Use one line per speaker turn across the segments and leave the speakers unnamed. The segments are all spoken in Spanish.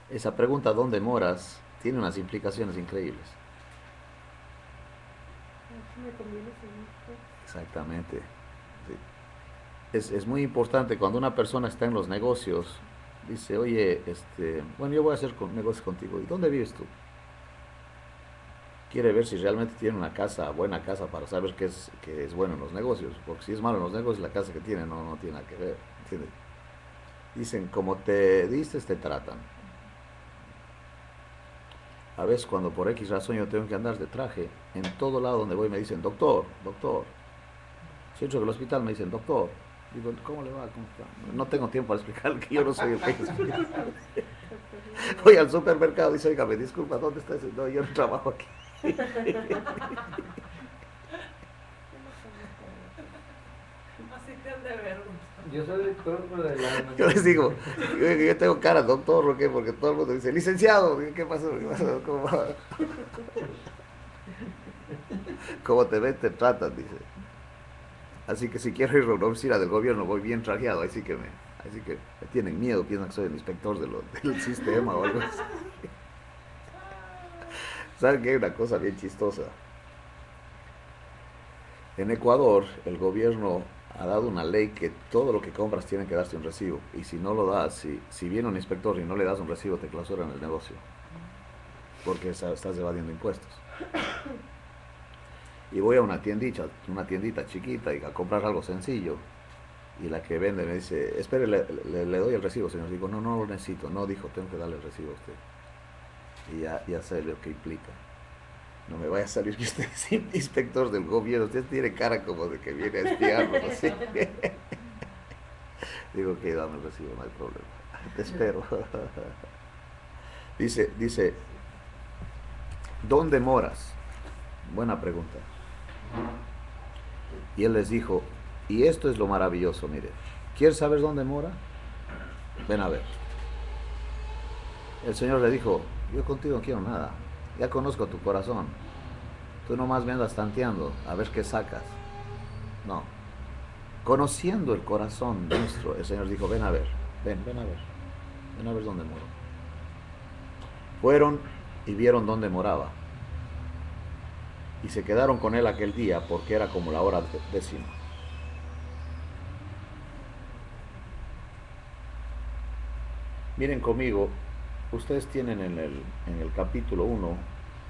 Esa pregunta, ¿dónde moras?, tiene unas implicaciones increíbles.
Aquí me conviene seguir, pues.
Exactamente. Sí. Es muy importante cuando una persona está en los negocios, dice, oye, bueno, yo voy a hacer negocios contigo. ¿Y dónde vives tú? Quiere ver si realmente tiene una casa, buena casa, para saber que es bueno en los negocios. Porque si es malo en los negocios, la casa que tiene no tiene nada que ver. ¿Entiendes? Dicen, como te diste, te tratan. A veces cuando por X razón yo tengo que andar de traje, en todo lado donde voy me dicen, doctor, doctor. Si entro al hospital me dicen, doctor. Digo, ¿cómo le va? ¿Cómo está? No tengo tiempo para explicar que yo no soy el que explica.
Qué terrible.
Voy al supermercado y dice, oiga, me disculpa, ¿dónde está ese? No, yo no trabajo aquí.
Yo no conozco a doctor.
Así te han de ver.
Yo soy doctor, pero del alma,
Yo les digo,
entonces.
yo tengo cara doctor, ¿o qué? Porque todo el mundo dice, licenciado, ¿qué pasó? ¿Qué pasó? ¿Cómo va? ¿Cómo te ven, te tratan? Dice. Así que si quiero ir a una oficina del gobierno, voy bien trajeado, así que me tienen miedo, piensan que soy el inspector del sistema o algo así. ¿Saben que hay una cosa bien chistosa? En Ecuador, el gobierno ha dado una ley que todo lo que compras tiene que darte un recibo. Y si no lo das, si viene un inspector y no le das un recibo, te clausuran el negocio. Porque estás evadiendo impuestos. Y voy a una tiendita chiquita y a comprar algo sencillo. Y la que vende me dice, espere, le doy el recibo, señor. Digo, no, no lo necesito. No, dijo, tengo que darle el recibo a usted. Y ya sé lo que implica. No me vaya a salir que usted es inspector del gobierno. Usted tiene cara como de que viene a espiarnos, así. Digo, que dame el recibo, no hay problema. Te espero. Dice, ¿dónde moras? Buena pregunta. Y él les dijo, y esto es lo maravilloso, mire. ¿Quieres saber dónde mora? Ven a ver. El Señor le dijo, yo contigo no quiero nada. Ya conozco tu corazón. Tú nomás me andas tanteando a ver qué sacas. No. Conociendo el corazón nuestro, el Señor dijo, ven a ver, ven a ver. Ven a ver dónde moro. Fueron y vieron dónde moraba. Y se quedaron con él aquel día porque era como la hora décima. Miren conmigo, ustedes tienen en el capítulo 1,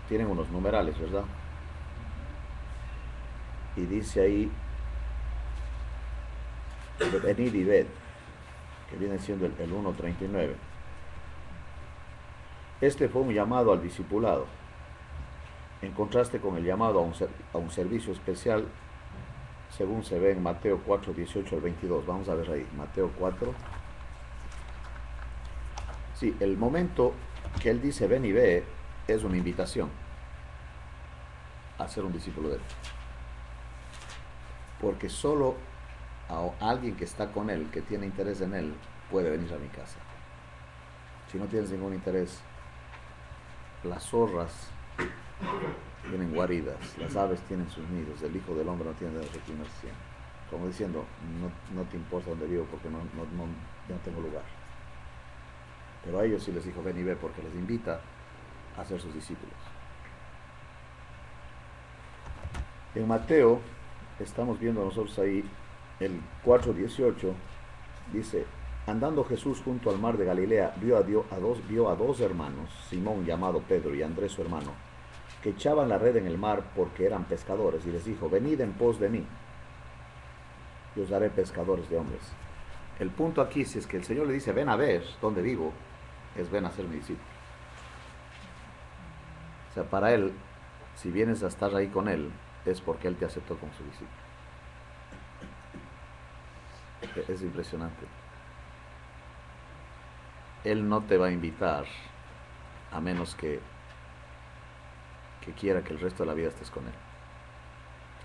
tienen unos numerales, ¿verdad? Y dice ahí, venid y ved, que viene siendo el 1:39. Este fue un llamado al discipulado, en contraste con el llamado a un servicio especial, según se ve en Mateo 4:18 al 22. Vamos a ver ahí, Mateo 4. Sí, el momento que él dice ven y ve es una invitación a ser un discípulo de él. Porque solo a alguien que está con él, que tiene interés en él, puede venir a mi casa. Si no tienes ningún interés, las zorras tienen guaridas, las aves tienen sus nidos, el Hijo del Hombre no tiene de reclinarse. Como diciendo, no te importa dónde vivo porque no tengo lugar. Pero a ellos sí les dijo ven y ve porque les invita a ser sus discípulos. En Mateo estamos viendo nosotros ahí el 4:18, dice, andando Jesús junto al mar de Galilea, vio a dos hermanos, Simón llamado Pedro y Andrés su hermano, que echaban la red en el mar porque eran pescadores, y les dijo, venid en pos de mí, y os daré pescadores de hombres. El punto aquí, si es que el Señor le dice, ven a ver dónde vivo, es ven a ser mi discípulo. O sea, para Él, si vienes a estar ahí con Él, es porque Él te aceptó como su discípulo. Es impresionante. Él no te va a invitar a menos que quiera que el resto de la vida estés con Él.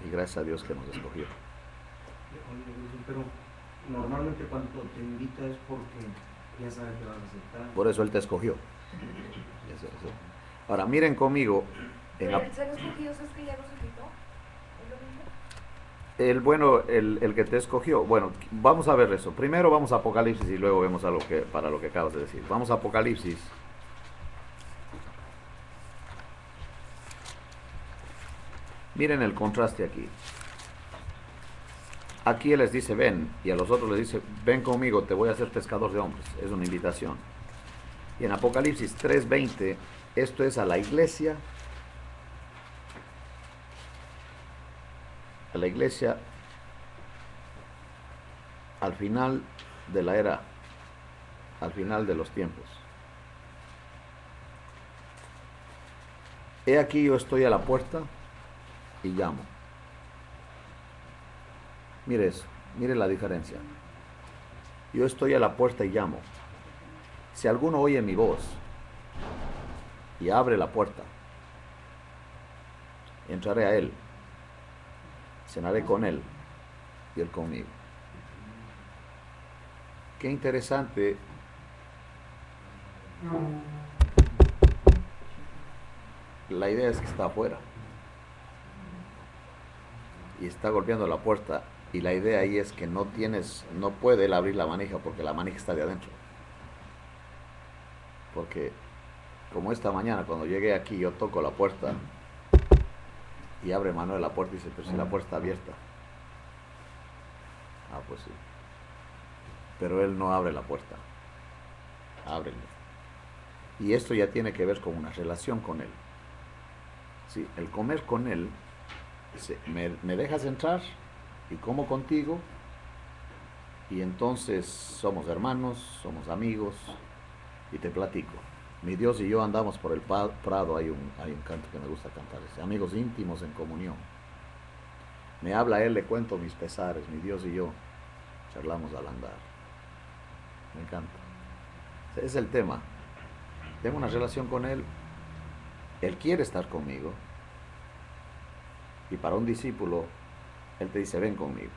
Y gracias a Dios que nos escogió.
Pero normalmente cuando te invita es porque ya sabe que vas a aceptar.
Por eso Él te escogió. Eso. Ahora, miren conmigo.
Pero el ser escogidos es que ya los invitó. ¿Es lo mismo?
El que te escogió. Bueno, vamos a ver eso. Primero vamos a Apocalipsis y luego vemos para lo que acabas de decir. Vamos a Apocalipsis Miren el contraste aquí. Aquí Él les dice, ven, y a los otros les dice, ven conmigo, te voy a hacer pescador de hombres. Es una invitación. Y en Apocalipsis 3:20, esto es a la iglesia al final de la era, al final de los tiempos. He aquí yo estoy a la puerta y llamo. Mire eso, mire la diferencia. Yo estoy a la puerta y llamo. Si alguno oye mi voz y abre la puerta, entraré a él, cenaré con él y él conmigo. Qué interesante. La idea es que está afuera y está golpeando la puerta, y la idea ahí es que no puede él abrir la manija porque la manija está de adentro. Porque como esta mañana cuando llegué aquí, yo toco la puerta y abre Manuel la puerta y dice, pero si la puerta está abierta. Ah, pues sí. Pero él no abre la puerta. Ábrele. Y esto ya tiene que ver con una relación con él. Sí, el comer con él, me dejas entrar y como contigo, y entonces somos hermanos, somos amigos, y te platico. Mi Dios y yo andamos por el prado, hay un canto que me gusta cantar, amigos íntimos en comunión. Me habla él, le cuento mis pesares, mi Dios y yo charlamos al andar. Me encanta. Ese es el tema. Tengo una relación con él, él quiere estar conmigo, y para un discípulo, él te dice, ven conmigo.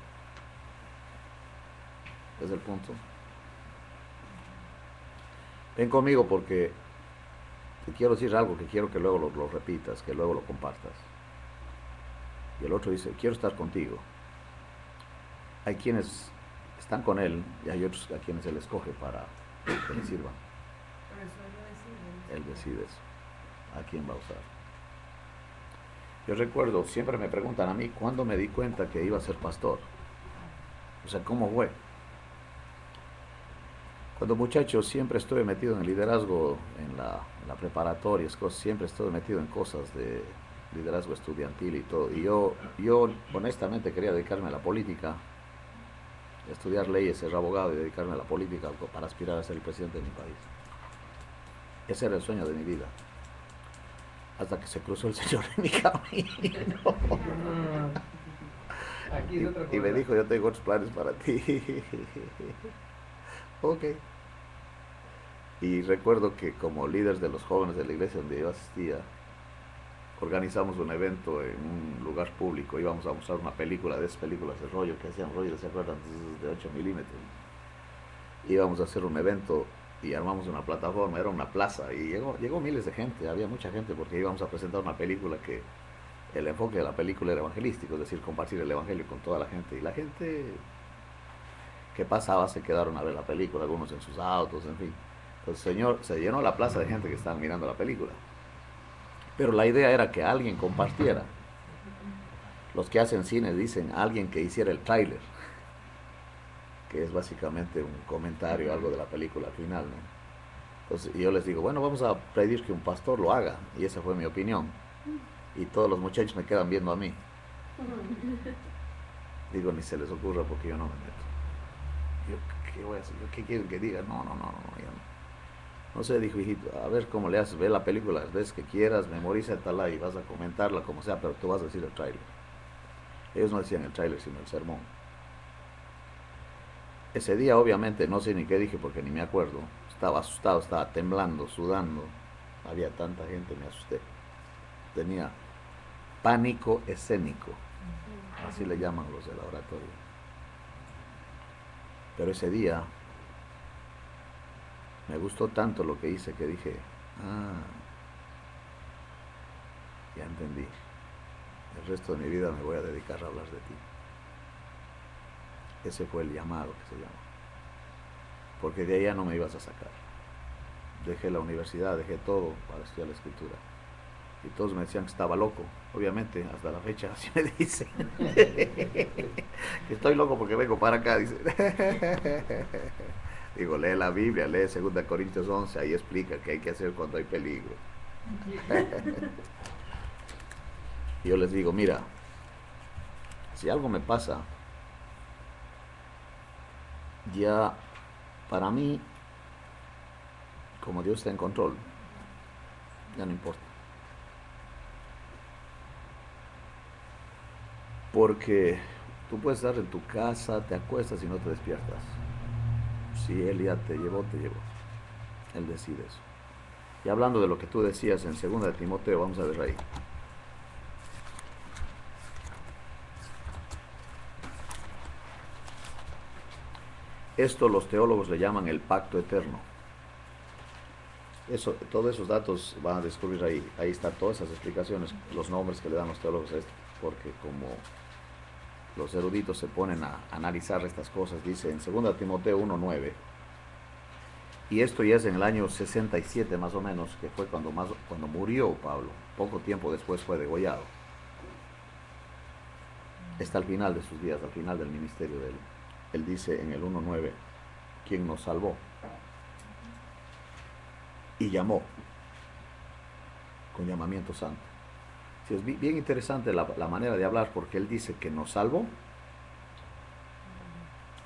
Es el punto. Ven conmigo porque te quiero decir algo que quiero que luego lo repitas, que luego lo compartas. Y el otro dice, quiero estar contigo. Hay quienes están con él y hay otros a quienes él escoge para que le sirvan. Él decide eso, a quién va a usar. Yo recuerdo, siempre me preguntan a mí, ¿cuándo me di cuenta que iba a ser pastor? O sea, ¿cómo fue? Cuando muchacho siempre estuve metido en el liderazgo, en la preparatoria, siempre estuve metido en cosas de liderazgo estudiantil y todo. Y yo honestamente quería dedicarme a la política, estudiar leyes, ser abogado y dedicarme a la política para aspirar a ser el presidente de mi país. Ese era el sueño de mi vida. Hasta que se cruzó el Señor en mi camino.
Aquí es otra cosa.
Y me dijo, yo tengo otros planes para ti. Ok. Y recuerdo que como líder de los jóvenes de la iglesia donde yo asistía, organizamos un evento en un lugar público. Íbamos a mostrar una película, de esas películas de rollo que hacían rollo, ¿se acuerdan? De 8 milímetros. Íbamos a hacer un evento y armamos una plataforma, era una plaza, y llegó miles de gente, había mucha gente porque íbamos a presentar una película que el enfoque de la película era evangelístico, es decir, compartir el evangelio con toda la gente, y la gente que pasaba se quedaron a ver la película, algunos en sus autos, en fin. Entonces, Señor, se llenó la plaza de gente que estaban mirando la película, pero la idea era que alguien compartiera. Los que hacen cine dicen alguien que hiciera el tráiler, que es básicamente un comentario, algo de la película al final, ¿no? Entonces yo les digo, bueno, vamos a pedir que un pastor lo haga, y esa fue mi opinión, y todos los muchachos me quedan viendo a mí. Digo, ni se les ocurra porque yo no me meto. Yo, ¿qué voy a hacer? ¿Qué quieren que diga? No, yo no. No sé, dijo, hijito, a ver cómo le haces, ve la película las veces que quieras, memorízatela y vas a comentarla como sea, pero tú vas a decir el tráiler. Ellos no decían el tráiler, sino el sermón. Ese día obviamente no sé ni qué dije porque ni me acuerdo. Estaba asustado, estaba temblando, sudando. Había tanta gente, me asusté. Tenía pánico escénico. Así le llaman los de la oratoria. Pero ese día me gustó tanto lo que hice que dije, ya entendí. El resto de mi vida me voy a dedicar a hablar de ti. Ese fue el llamado que se llama. Porque de allá no me ibas a sacar. Dejé la universidad, dejé todo para estudiar la escritura. Y todos me decían que estaba loco. Obviamente, hasta la fecha así me dicen. Que estoy loco porque vengo para acá, dice. Digo, lee la Biblia, lee 2 Corintios 11, ahí explica qué hay que hacer cuando hay peligro. Y yo les digo, mira, si algo me pasa, ya para mí, como Dios está en control, ya no importa. Porque tú puedes estar en tu casa, te acuestas y no te despiertas. Si Él ya te llevó, te llevó. Él decide eso. Y hablando de lo que tú decías en 2 de Timoteo, vamos a ver ahí. Esto los teólogos le llaman el pacto eterno. Eso, todos esos datos van a descubrir ahí. Ahí están todas esas explicaciones, los nombres que le dan los teólogos a esto. Porque como los eruditos se ponen a analizar estas cosas, dice en 2 Timoteo 1:9, y esto ya es en el año 67 más o menos, que fue cuando murió Pablo, poco tiempo después fue degollado. Está al final de sus días, al final del ministerio de él. Él dice en el 1:9, quien nos salvó y llamó con llamamiento santo. Sí, es bien interesante la manera de hablar, porque él dice que nos salvó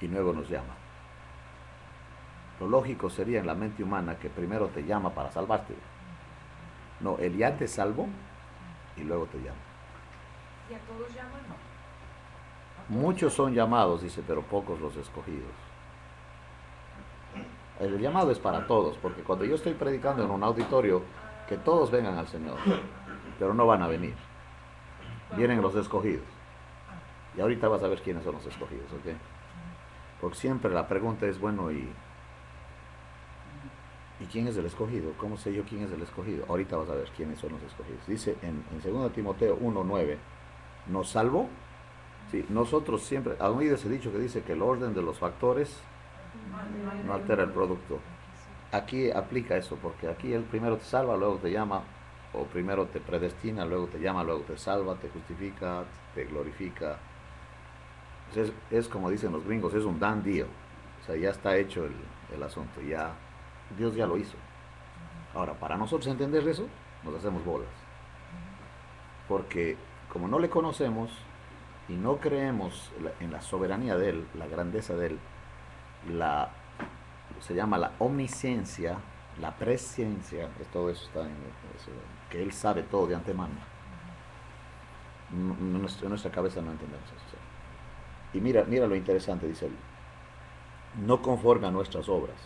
y luego nos llama. Lo lógico sería en la mente humana que primero te llama para salvarte. No, él ya te salvó y luego te llama.
¿Y a todos llaman?
Muchos son llamados, dice, pero pocos los escogidos. El llamado es para todos, porque cuando yo estoy predicando en un auditorio, que todos vengan al Señor, pero no van a venir. Vienen los escogidos. Y ahorita vas a ver quiénes son los escogidos, ¿ok? Porque siempre la pregunta es, bueno, ¿y quién es el escogido? ¿Cómo sé yo quién es el escogido? Ahorita vas a ver quiénes son los escogidos. Dice en 2 Timoteo 1:9, ¿nos salvó? Sí, nosotros siempre, han oído ese dicho que dice que el orden de los factores no altera el producto. Aquí aplica eso, porque aquí él primero te salva, luego te llama, o primero te predestina, luego te llama, luego te salva, te justifica, te glorifica. Pues es como dicen los gringos, es un done deal. O sea, ya está hecho el asunto, ya Dios ya lo hizo. Ahora, para nosotros entender eso, nos hacemos bolas. Porque como no le conocemos y no creemos en la soberanía de Él, la grandeza de Él, se llama la omnisciencia, la presciencia, todo eso está en eso, que Él sabe todo de antemano. En nuestra cabeza no entendemos eso. Y mira lo interesante, dice él, no conforme a nuestras obras.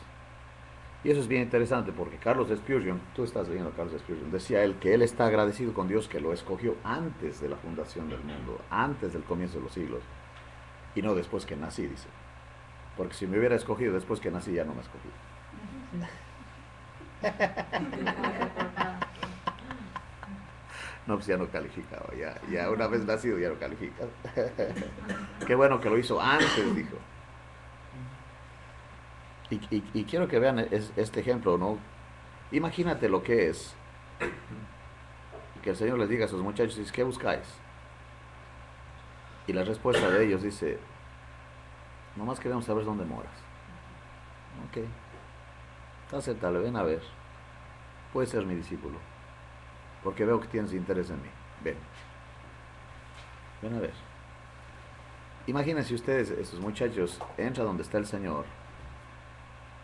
Y eso es bien interesante, porque Carlos Spurgeon, tú estás leyendo a Carlos Spurgeon, decía él que él está agradecido con Dios que lo escogió antes de la fundación del mundo, antes del comienzo de los siglos, y no después que nací, dice. Porque si me hubiera escogido después que nací, ya no me escogí. No, pues ya no calificaba, ya una vez nacido ya no califica. Qué bueno que lo hizo antes, dijo. Y quiero que vean este ejemplo, ¿no? Imagínate lo que es que el Señor les diga a sus muchachos, dice, ¿qué buscáis? Y la respuesta de ellos dice, nomás queremos saber dónde moras. Ok. Acéptale, ven a ver. Puedes ser mi discípulo. Porque veo que tienes interés en mí. Ven. Ven a ver. Imagínense ustedes, esos muchachos, entran donde está el Señor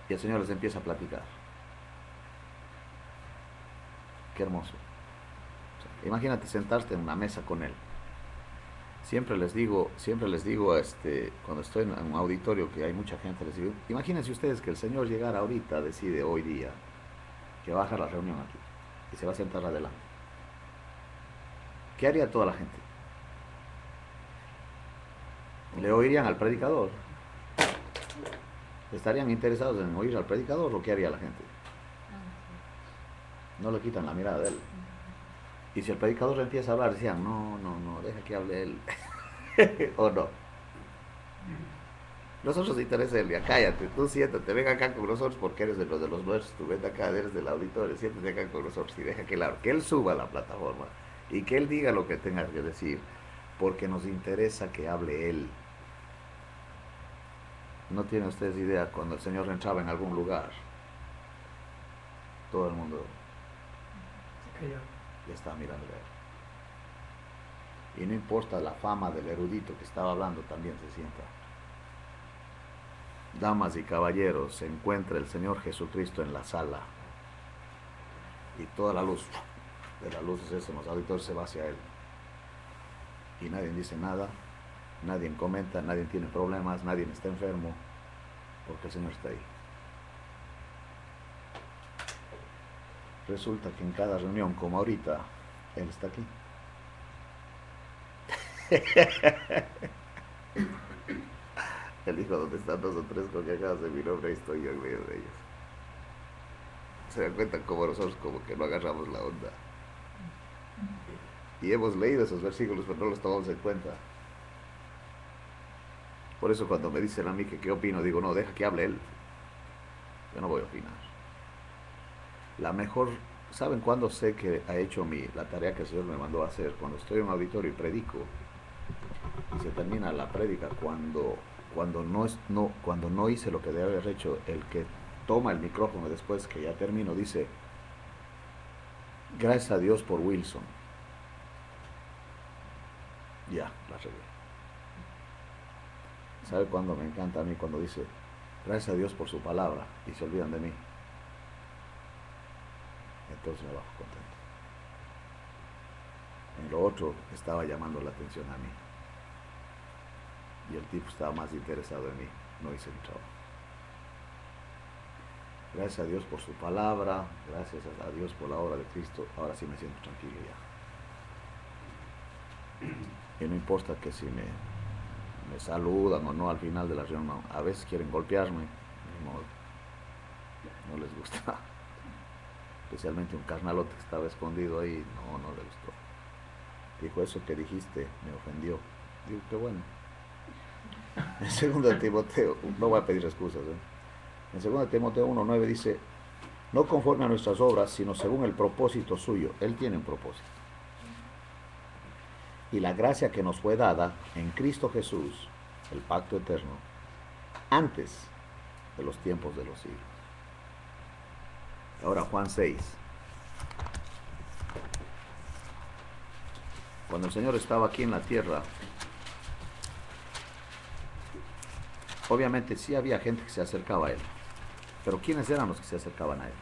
y el Señor les empieza a platicar. Qué hermoso. O sea, imagínate sentarte en una mesa con Él. Siempre les digo, cuando estoy en un auditorio que hay mucha gente, les digo, imagínense ustedes que el Señor llegara ahorita, decide hoy día, que va a dejar la reunión aquí y se va a sentar adelante. ¿Qué haría toda la gente? ¿Le oirían al predicador? ¿Estarían interesados en oír al predicador o qué haría la gente? No le quitan la mirada de él. Y si el predicador le empieza a hablar, decían, no, deja que hable él. ¿O no? Nosotros nos interesa él, ya cállate, tú siéntate, ven acá con nosotros porque eres de los nuestros, tú ven acá, eres del auditorio, siéntate acá con nosotros y deja que él suba a la plataforma y que él diga lo que tenga que decir, porque nos interesa que hable él. No tienen ustedes idea, cuando el Señor entraba en algún lugar, todo el mundo le estaba mirando a él. Y no importa la fama del erudito que estaba hablando, también se sienta. Damas y caballeros, se encuentra el Señor Jesucristo en la sala y toda la luz de las luces en los auditorios se va hacia él y nadie dice nada, nadie comenta, nadie tiene problemas, nadie está enfermo porque el Señor está ahí. Resulta que en cada reunión, como ahorita, él está aquí. Él dijo, ¿dónde están 2 o 3 congregados de mi nombre? Ahí estoy yo en medio de ellos. Se dan cuenta como nosotros como que no agarramos la onda. Y hemos leído esos versículos, pero no los tomamos en cuenta. Por eso cuando me dicen a mí que qué opino, digo, no, deja que hable él. Yo no voy a opinar. La mejor, ¿saben cuándo sé que ha hecho la tarea que el Señor me mandó a hacer? Cuando estoy en un auditorio y predico, y se termina la prédica, cuando no hice lo que debe haber hecho, el que toma el micrófono después que ya termino dice, gracias a Dios por Wilson. Ya, la regué. ¿Sabe cuándo me encanta a mí? Cuando dice, gracias a Dios por su palabra, y se olvidan de mí. Entonces me bajo contento. En lo otro estaba llamando la atención a mí. Y el tipo estaba más interesado en mí. No hice mi trabajo. Gracias a Dios por su palabra. Gracias a Dios por la obra de Cristo. Ahora sí me siento tranquilo ya. Y no importa que si me saludan o no al final de la reunión. A veces quieren golpearme. No les gusta. Especialmente un carnalote que estaba escondido ahí. No le gustó. Dijo, eso que dijiste me ofendió. Digo, qué bueno. En 2 Timoteo, no voy a pedir excusas, En 2 Timoteo 1:9 dice, no conforme a nuestras obras, sino según el propósito suyo. Él tiene un propósito. Y la gracia que nos fue dada en Cristo Jesús, el pacto eterno, antes de los tiempos de los siglos. Ahora Juan 6. Cuando el Señor estaba aquí en la tierra, obviamente sí había gente que se acercaba a él, pero ¿quiénes eran los que se acercaban a él?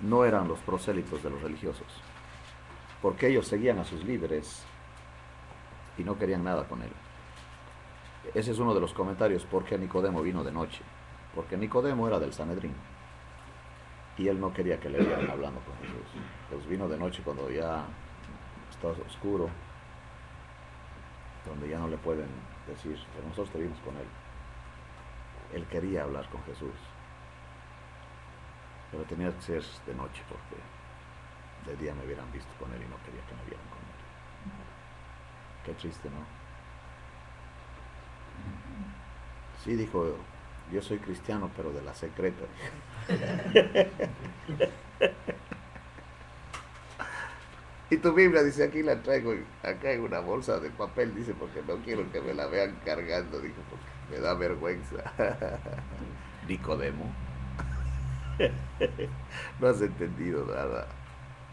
No eran los prosélitos de los religiosos, porque ellos seguían a sus líderes y no querían nada con él. Ese es uno de los comentarios por qué Nicodemo vino de noche, porque Nicodemo era del Sanedrín y él no quería que le vieran hablando con Jesús. Pues vino de noche cuando ya está oscuro, donde ya no le pueden decir, pero nosotros te vimos con él. Él quería hablar con Jesús, pero tenía que ser de noche porque de día me hubieran visto con él y no quería que me vieran con él. Qué triste, ¿no? Sí, dijo, yo soy cristiano, pero de la secreta. Y tu Biblia dice, aquí la traigo acá en una bolsa de papel, dice, porque no quiero que me la vean cargando, dijo, porque me da vergüenza. Nicodemo. No has entendido nada.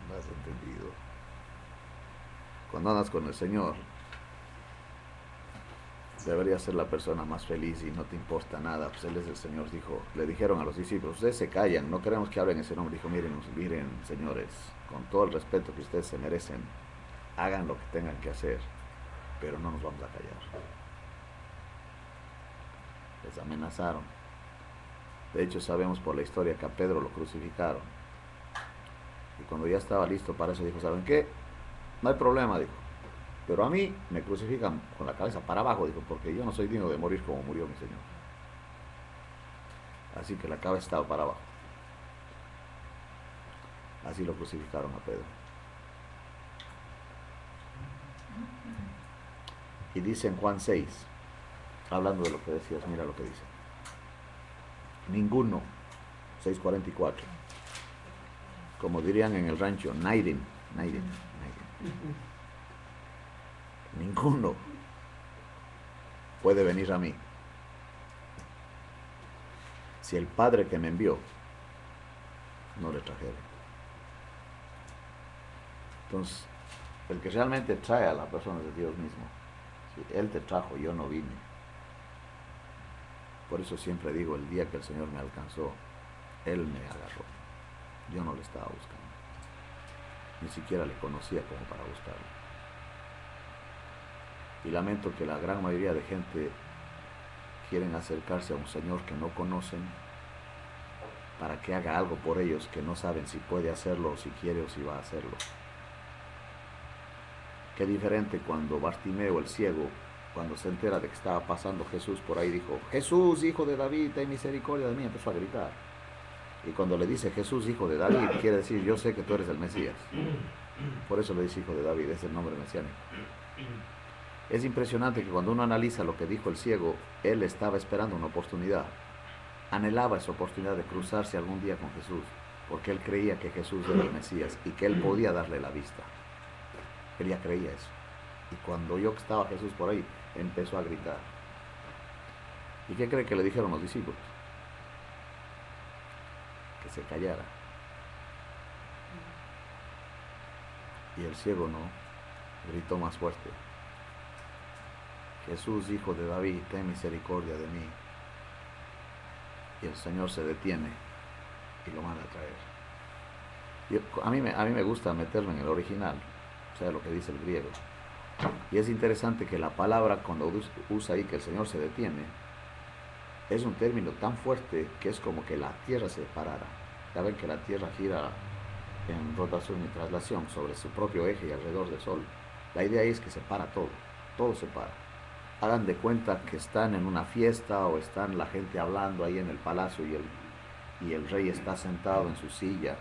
No has entendido. Cuando andas con el Señor, deberías ser la persona más feliz y no te importa nada. Pues Él es el Señor, dijo. Le dijeron a los discípulos, ustedes se callan, no queremos que hablen ese nombre. Dijo, miren, señores, con todo el respeto que ustedes se merecen, hagan lo que tengan que hacer, pero no nos vamos a callar. Les amenazaron. De hecho, sabemos por la historia que a Pedro lo crucificaron. Y cuando ya estaba listo para eso, dijo, ¿saben qué? No hay problema, dijo. Pero a mí me crucifican con la cabeza para abajo, dijo, porque yo no soy digno de morir como murió mi Señor. Así que la cabeza estaba para abajo. Así lo crucificaron a Pedro. Y dice en Juan 6, hablando de lo que decías, mira lo que dice. Ninguno, 6:44. Como dirían en el rancho, Naiden. Ninguno puede venir a mí si el Padre que me envió no le trajera. Entonces, el que realmente trae a la persona es Dios mismo. Si Él te trajo, yo no vine. Por eso siempre digo, el día que el Señor me alcanzó, Él me agarró. Yo no le estaba buscando. Ni siquiera le conocía como para buscarlo. Y lamento que la gran mayoría de gente quieren acercarse a un Señor que no conocen para que haga algo por ellos que no saben si puede hacerlo, o si quiere o si va a hacerlo. Qué diferente cuando Bartimeo, el ciego, cuando se entera de que estaba pasando Jesús por ahí, dijo: Jesús, hijo de David, ten misericordia de mí. Empezó a gritar. Y cuando le dice Jesús, hijo de David, quiere decir: yo sé que tú eres el Mesías. Por eso le dice hijo de David, es el nombre mesiánico. Es impresionante que cuando uno analiza lo que dijo el ciego, él estaba esperando una oportunidad. Anhelaba esa oportunidad de cruzarse algún día con Jesús, porque él creía que Jesús era el Mesías y que él podía darle la vista. Él ya creía eso. Y cuando oyó que estaba Jesús por ahí, empezó a gritar. ¿Y qué cree que le dijeron los discípulos? Que se callara. Y el ciego no, gritó más fuerte: Jesús, hijo de David, ten misericordia de mí. Y el Señor se detiene y lo manda a traer. A mí me gusta meterme en el original, o sea, lo que dice el griego. Y es interesante que la palabra, cuando usa ahí que el Señor se detiene, es un término tan fuerte que es como que la tierra se parara. Ya ven que la tierra gira en rotación y traslación sobre su propio eje y alrededor del sol. La idea es que se para todo, todo se para. Hagan de cuenta que están en una fiesta o están la gente hablando ahí en el palacio y el rey está sentado en su silla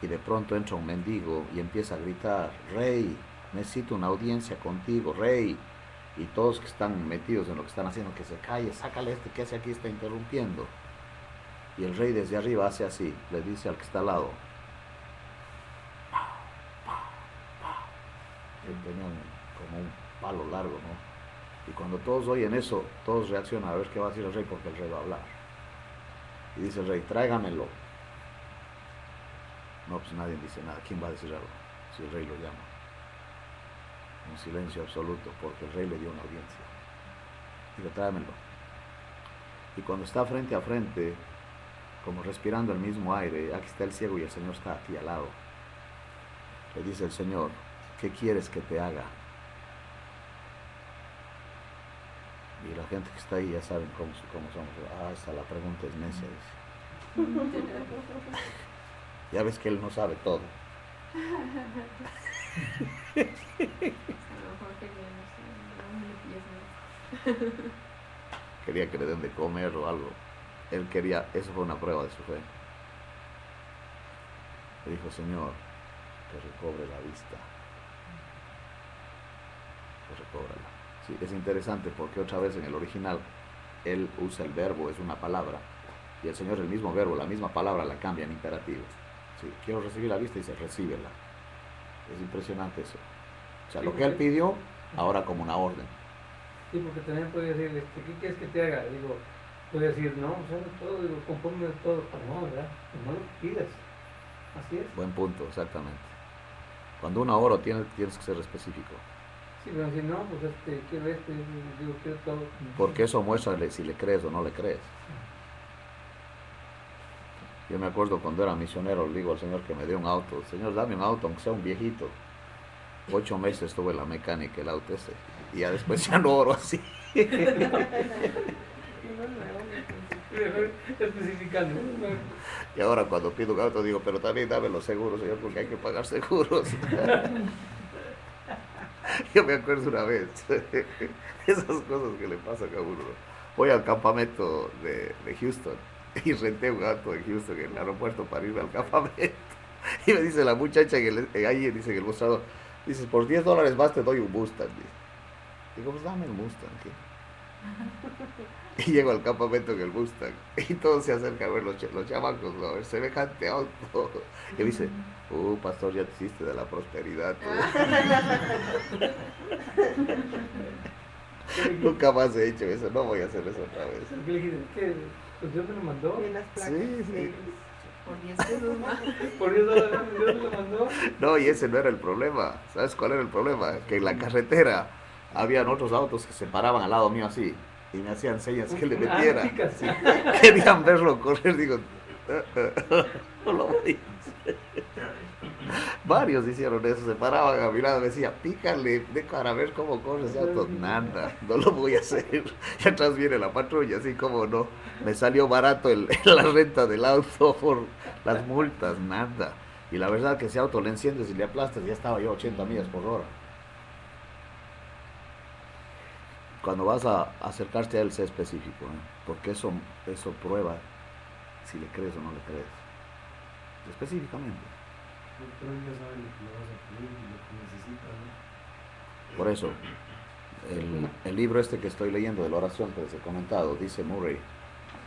y de pronto entra un mendigo y empieza a gritar: Rey, necesito una audiencia contigo, Rey. Y todos que están metidos en lo que están haciendo, que se calle, sácale que hace aquí, está interrumpiendo. Y el rey desde arriba hace así, le dice al que está al lado. Él tenía como un palo largo, ¿no? Y cuando todos oyen eso, todos reaccionan a ver qué va a decir el rey, porque el rey va a hablar. Y dice el rey: tráigamelo. No, pues nadie dice nada. ¿Quién va a decir algo si el rey lo llama? Un silencio absoluto, porque el rey le dio una audiencia. Digo: tráemelo. Y cuando está frente a frente, como respirando el mismo aire, aquí está el ciego y el Señor está aquí al lado. Le dice el Señor: ¿qué quieres que te haga? Y la gente que está ahí ya saben cómo somos. Esa la pregunta es necia, dice. Ya ves que él no sabe todo. Quería que le den de comer o algo. Él quería, eso fue una prueba de su fe. Le dijo: Señor, que recobre la vista. Que recóbrala. Sí, es interesante porque otra vez en el original él usa el verbo, es una palabra, y el Señor el mismo verbo, la misma palabra la cambia en imperativo. Sí, quiero recibir la vista y dice: recíbela. Es impresionante eso. O sea, sí, lo que él pidió, ahora como una orden.
Sí, porque también puede decir: ¿qué quieres que te haga? Digo, puede decir: no, o sea, todo, digo, conforme todo. No, ¿verdad? No lo pidas. Así es.
Buen punto, exactamente. Cuando uno ora tienes que ser específico.
Sí, pero si no, pues quiero digo, quiero todo.
Porque eso muestra si le crees o no le crees. Yo me acuerdo cuando era misionero, le digo al Señor que me dé un auto. Señor, dame un auto, aunque sea un viejito. 8 meses estuve en la mecánica, el auto ese. Y ya después ya no oro así.
Especificando.
Y ahora cuando pido un auto digo: pero también dame los seguros, Señor, porque hay que pagar seguros. Yo me acuerdo una vez, esas cosas que le pasan a uno. Voy al campamento de Houston y renté un auto en Houston, en el aeropuerto, para irme al campamento. Y me dice la muchacha ahí dice en el mostrador, dice: por $10 más te doy un Mustang. Digo: pues dame el Mustang. ¿Qué? Y llego al campamento en el Mustang y todos se acercan a ver los chamacos, ¿no? A ver semejante auto. Y me dice, pastor, ya te hiciste de la prosperidad. Nunca más he hecho eso, no voy a hacer eso otra vez.
¿Qué le dijiste? ¿Qué? Pues Dios me lo mandó.
Y las placas.
Sí, sí.
Por 10 pesos más.
Por Dios me lo mandó.
No, y ese no era el problema. ¿Sabes cuál era el problema? Que en la carretera habían otros autos que se paraban al lado mío así y me hacían señas que le metiera.
Picas.
Sí. Querían verlo correr, digo, no lo voy a hacer. Varios hicieron eso, se paraban a mi lado, me decía, pícale, para ver cómo corre ese auto. Nada, no lo voy a hacer. Y atrás viene la patrulla, así como no. Me salió barato la renta del auto por las multas, nada. Y la verdad que ese auto le enciendes y le aplastas, ya estaba yo a 80 millas por hora. Cuando vas a acercarte a él, sé específico, porque eso prueba si le crees o no le crees. Específicamente.
Pero él ya sabe lo que le vas a pedir y lo que necesitas, ¿no?
Por eso, el libro este que estoy leyendo de la oración que les he comentado, dice Murray,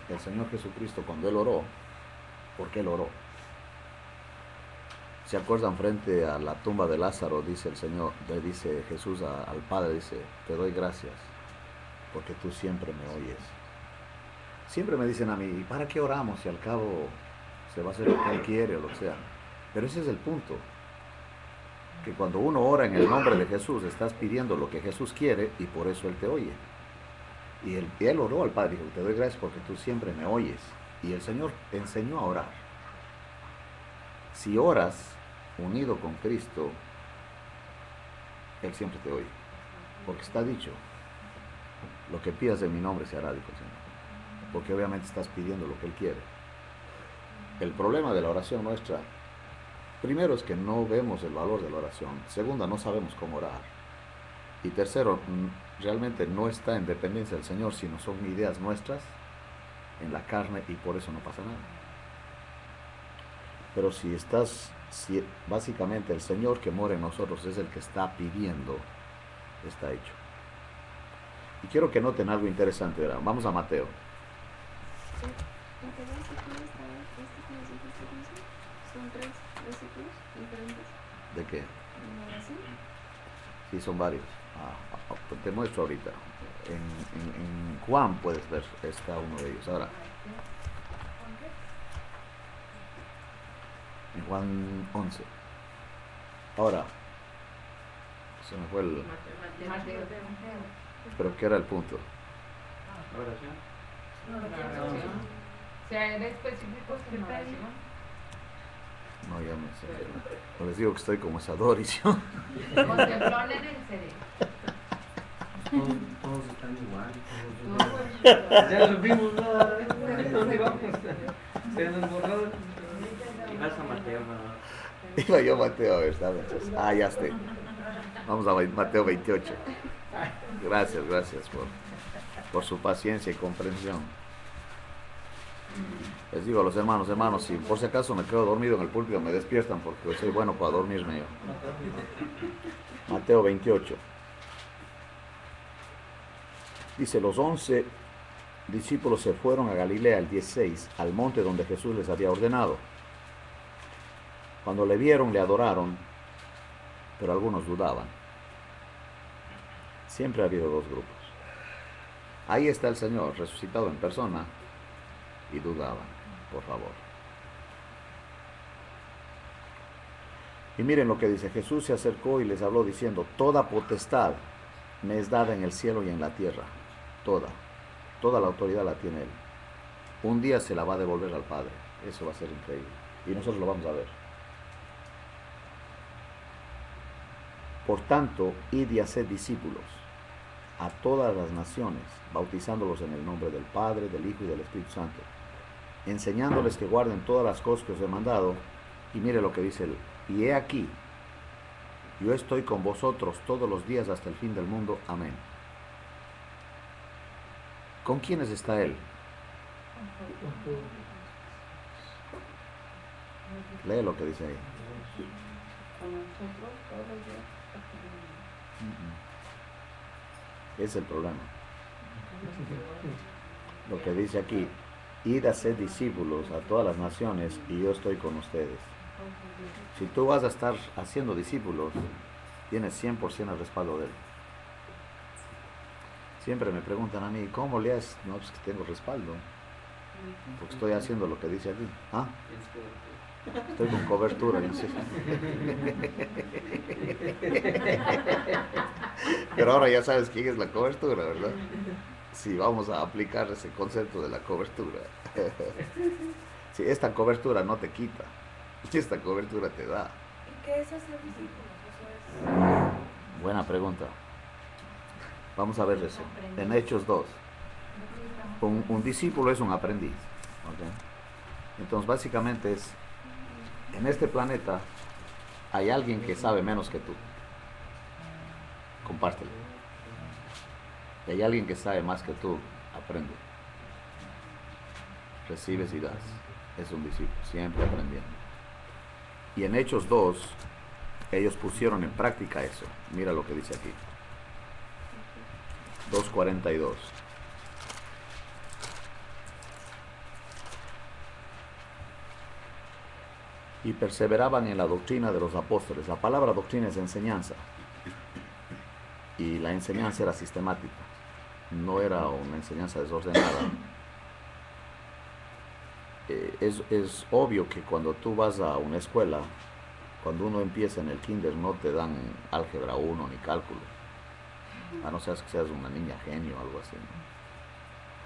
el Señor Jesucristo cuando Él oró, ¿por qué Él oró? ¿Se acuerdan frente a la tumba de Lázaro? Dice el Señor, le dice Jesús al Padre, dice, te doy gracias, porque tú siempre me oyes. Siempre me dicen a mí, ¿y para qué oramos si al cabo se va a hacer lo que Él quiere o lo que sea? Pero ese es el punto, que cuando uno ora en el nombre de Jesús, estás pidiendo lo que Jesús quiere y por eso Él te oye. Y él oró al Padre, dijo, te doy gracias porque tú siempre me oyes. Y el Señor enseñó a orar. Si oras unido con Cristo, Él siempre te oye. Porque está dicho, lo que pidas en mi nombre se hará, dijo el Señor. Porque obviamente estás pidiendo lo que Él quiere. El problema de la oración nuestra, primero es que no vemos el valor de la oración. Segunda, no sabemos cómo orar. Y tercero, realmente no está en dependencia del Señor, sino son ideas nuestras en la carne y por eso no pasa nada. Pero si básicamente el Señor que mora en nosotros es el que está pidiendo, está hecho. Y quiero que noten algo interesante, ¿verdad? Vamos a Mateo.
¿En qué versículo está este que nos dijiste, Luisa? Son 3 versículos diferentes
¿De qué?
en la oración.
Sí, son varios. Te muestro ahorita. En Juan puedes ver, está uno de ellos. Ahora, en Juan 11. Ahora, se me fue el... Pero ¿qué era el punto?
Ser específicos en oración.
No, ya me sé. No les digo que estoy como Sador y yo.
Contemplón en el cerebro.
Todos están igual.
No, pues,
Ya los vimos, ¿no? ¿Dónde vamos? Se nos borró.
Y vas a Mateo nada más.
Iba yo a Mateo, a ver, ¿sabes? Ya estoy. Vamos a Mateo 28. Gracias por su paciencia y comprensión. Les digo a los hermanos, si por si acaso me quedo dormido en el púlpito, me despiertan porque soy bueno para dormirme yo. Mateo 28. Dice, los 11 discípulos se fueron a Galilea el 16, al monte donde Jesús les había ordenado. Cuando le vieron, le adoraron, pero algunos dudaban. Siempre ha habido dos grupos. Ahí está el Señor, resucitado en persona, y dudaban, por favor. Y miren lo que dice, Jesús se acercó y les habló diciendo, toda potestad me es dada en el cielo y en la tierra, toda la autoridad la tiene Él. Un día se la va a devolver al Padre, eso va a ser increíble, y nosotros lo vamos a ver. Por tanto, id y haced discípulos a todas las naciones, bautizándolos en el nombre del Padre, del Hijo y del Espíritu Santo, enseñándoles que guarden todas las cosas que os he mandado, y mire lo que dice él, y he aquí, yo estoy con vosotros todos los días hasta el fin del mundo, amén. ¿Con quiénes está él? Lee lo que dice ahí.
Con nosotros todos los días hasta el fin.
Es el problema. Lo que dice aquí, id a ser discípulos a todas las naciones y yo estoy con ustedes. Si tú vas a estar haciendo discípulos, tienes 100% el respaldo de él. Siempre me preguntan a mí, ¿cómo le haces? No, pues que tengo respaldo, porque estoy haciendo lo que dice aquí. ¿Ah? Estoy con cobertura, yo sé. Pero ahora ya sabes quién es la cobertura, ¿verdad? Sí, vamos a aplicar ese concepto de la cobertura. Sí, esta cobertura no te quita, esta cobertura te da.
¿Y qué es hacer discípulos? Eso es...
Buena pregunta. Vamos a ver eso. En Hechos 2. Un discípulo es un aprendiz. ¿Okay? Entonces, básicamente es, en este planeta hay alguien que sabe menos que tú. Compártelo. Y hay alguien que sabe más que tú. Aprende. Recibes y das. Es un discípulo, siempre aprendiendo. Y en Hechos 2, ellos pusieron en práctica eso. Mira lo que dice aquí. 2:42. Y perseveraban en la doctrina de los apóstoles. La palabra doctrina es enseñanza. Y la enseñanza era sistemática. No era una enseñanza desordenada. Es obvio que cuando tú vas a una escuela, cuando uno empieza en el kinder, no te dan álgebra 1 ni cálculo. A no ser que seas una niña genio o algo así, ¿no?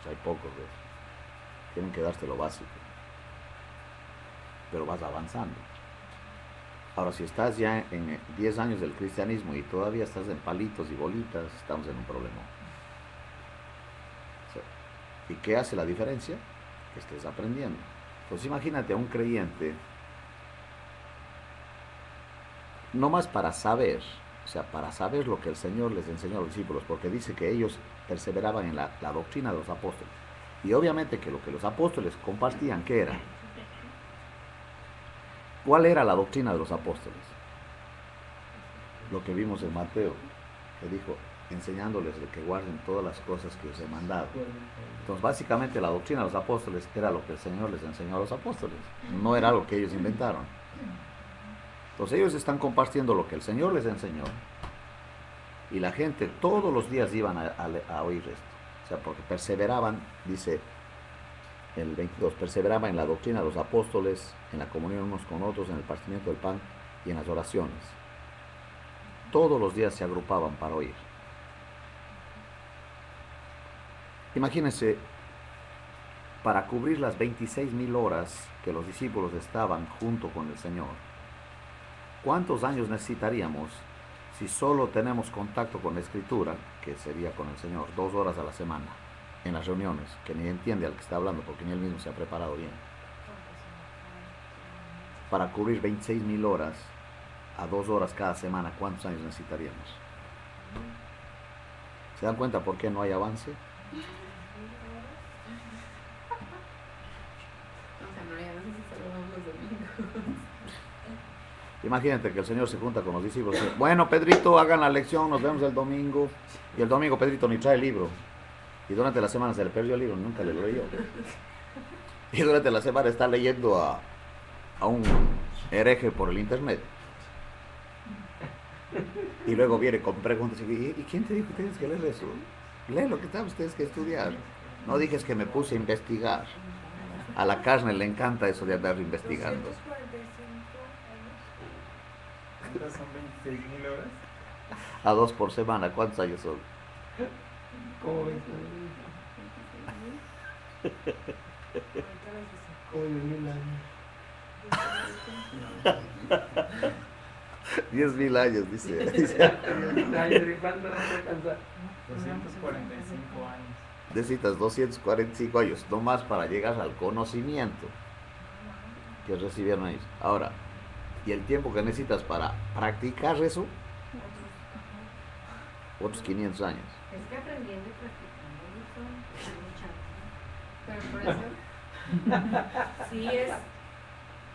Pues hay pocos de eso. Tienen que darte lo básico. Pero vas avanzando. Ahora, si estás ya en 10 años del cristianismo y todavía estás en palitos y bolitas, estamos en un problema. ¿Y qué hace la diferencia? Que estés aprendiendo. Entonces imagínate a un creyente, no más para saber, o sea, para saber lo que el Señor les enseñó a los discípulos, porque dice que ellos perseveraban en la doctrina de los apóstoles. Y obviamente que lo que los apóstoles compartían, ¿qué era? ¿Cuál era la doctrina de los apóstoles? Lo que vimos en Mateo, que dijo, enseñándoles de que guarden todas las cosas que os he mandado. Entonces, básicamente la doctrina de los apóstoles era lo que el Señor les enseñó a los apóstoles, no era algo que ellos inventaron. Entonces ellos están compartiendo lo que el Señor les enseñó y la gente todos los días iban a oír esto. O sea, porque perseveraban, dice el 22, perseveraban en la doctrina de los apóstoles, en la comunión unos con otros, en el partimiento del pan y en las oraciones. Todos los días se agrupaban para oír. Imagínense, para cubrir las 26,000 horas que los discípulos estaban junto con el Señor, ¿cuántos años necesitaríamos si solo tenemos contacto con la Escritura, que sería con el Señor, 2 horas a la semana, en las reuniones, que ni entiende al que está hablando porque ni él mismo se ha preparado bien? Para cubrir 26,000 horas a 2 horas cada semana, ¿cuántos años necesitaríamos? ¿Se dan cuenta por qué no hay avance? Imagínate que el Señor se junta con los discípulos y dice, bueno, Pedrito, hagan la lección, nos vemos el domingo. Y el domingo Pedrito ni trae el libro. Y durante la semana se le perdió el libro, nunca le lo leyó. Y durante la semana está leyendo a un hereje por el internet. Y luego viene con preguntas y ¿quién te dijo que tienes que leer eso? Lee lo que ustedes que estudiar. No dijes que me puse a investigar. A la carne le encanta eso de andar investigando.
245 años.
¿Son 26,000 horas?
A 2 por semana, ¿cuántos años son?
¿Cómo ves? Como 10,000 años.
10,000 años, dice.
10,000 años, ¿y cuánto nos alcanza?
245 años.
Necesitas 245 años, no más para llegar al conocimiento que recibieron ellos. Ahora, y el tiempo que necesitas para practicar eso, otros 500 años.
Es que aprendiendo y practicando son muchos.
Pero por eso,
Sí, es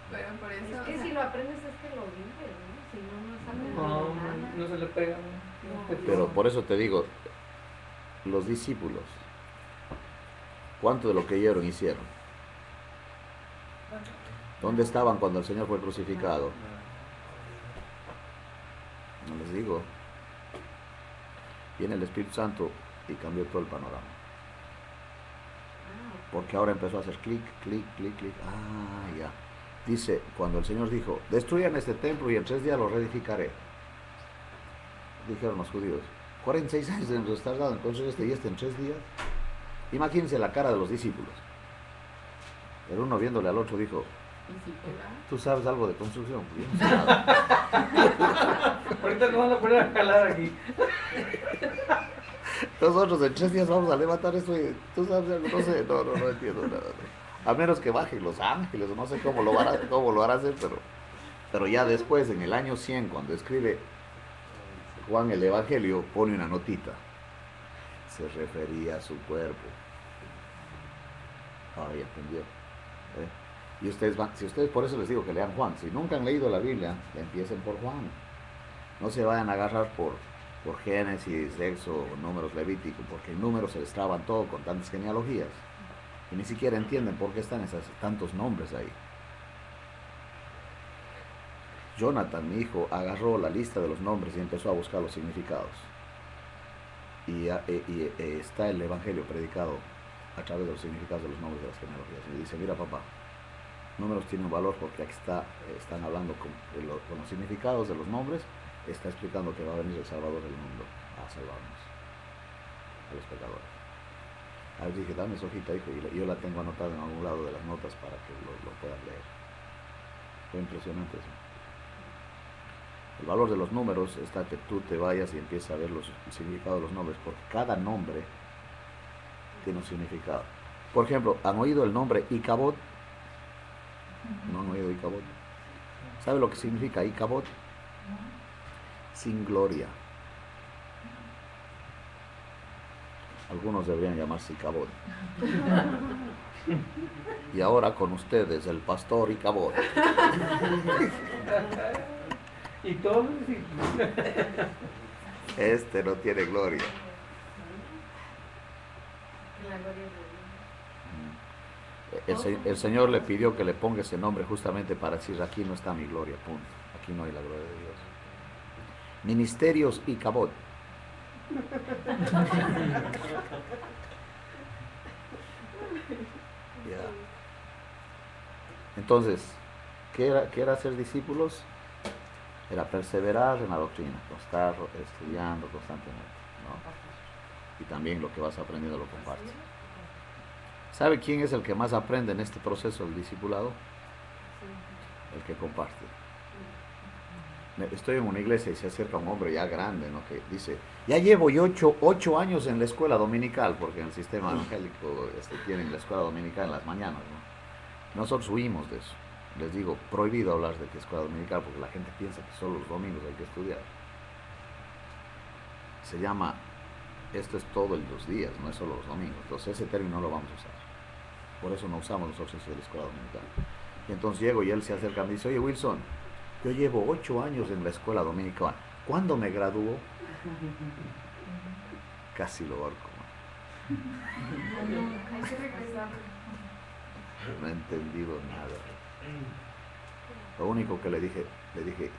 pero por eso,
que
o sea,
si lo aprendes es que lo vives, ¿no? Si no, no es aprendido
No,
nada.
no se le pega. ¿no?
Pero por eso te digo, los discípulos ¿Cuánto de lo que oyeron hicieron? ¿Dónde estaban cuando el Señor fue crucificado? No les digo. Viene el Espíritu Santo y cambió todo el panorama. Porque ahora empezó a hacer clic, clic, clic, clic. Ah, ya. Dice, cuando el Señor dijo, destruyan este templo y en 3 días lo reedificaré. Dijeron los judíos, 46 años de nos estar dando en construir este y este en 3 días. Imagínense la cara de los discípulos. El uno viéndole al otro dijo, ¿tú sabes algo de construcción? Pues yo no sé nada.
Ahorita nos van a poner a jalar aquí.
Nosotros en 3 días vamos a levantar esto y tú sabes algo, no sé, no entiendo nada. No. A menos que bajen los ángeles, no sé cómo lo van a hacer, pero ya después, en el año 100, cuando escribe Juan el Evangelio, pone una notita. Se refería a su cuerpo. Ahora ya entendió. Y ustedes van, si ustedes, por eso les digo que lean Juan. Si nunca han leído la Biblia, empiecen por Juan. No se vayan a agarrar por Génesis, Éxodo, números levíticos, porque en números se les traban todo con tantas genealogías. Y ni siquiera entienden por qué están tantos nombres ahí. Jonathan, mi hijo, agarró la lista de los nombres y empezó a buscar los significados. Y está el Evangelio predicado a través de los significados de los nombres de las genealogías. Y dice, mira papá, números tienen un valor porque aquí están hablando con los significados de los nombres, está explicando que va a venir el Salvador del mundo a salvarnos, a los pecadores. A ver, dije, dame esa hojita, hijo, y yo la tengo anotada en algún lado de las notas para que lo puedan leer. Fue impresionante eso. El valor de los números está que tú te vayas y empieces a ver el significado de los nombres, porque cada nombre tiene un significado. Por ejemplo, ¿han oído el nombre Icabod? ¿No han oído Icabod? ¿Sabe lo que significa Icabod? Sin gloria. Algunos deberían llamarse Icabod. Y ahora con ustedes, el pastor Icabod.
Y todos
Este no tiene gloria. El Señor le pidió que le ponga ese nombre justamente para decir, aquí no está mi gloria, punto. Aquí no hay la gloria de Dios. Ministerios Icabod. Ya. Entonces, ¿qué era ser discípulos? Era perseverar en la doctrina, estar estudiando constantemente, ¿no? Y también lo que vas aprendiendo lo compartes. ¿Sabe quién es el que más aprende en este proceso del discipulado? El que comparte. Estoy en una iglesia y se acerca un hombre ya grande, ¿no? Que dice, ya llevo 8 años en la escuela dominical, porque en el sistema evangélico tienen la escuela dominical en las mañanas, ¿no? Nosotros huimos de eso. Les digo, prohibido hablar de que escuela dominical, porque la gente piensa que solo los domingos hay que estudiar. Se llama, esto es todos los días, no es solo los domingos. Entonces ese término no lo vamos a usar. Por eso no usamos nosotros eso de la escuela dominical. Y entonces llego y él se acerca y me dice, oye Wilson, yo llevo 8 años en la escuela dominical. ¿Cuándo me graduó? Casi lo ahorco.
Hay que regresar.
No he entendido nada. Lo único que le dije,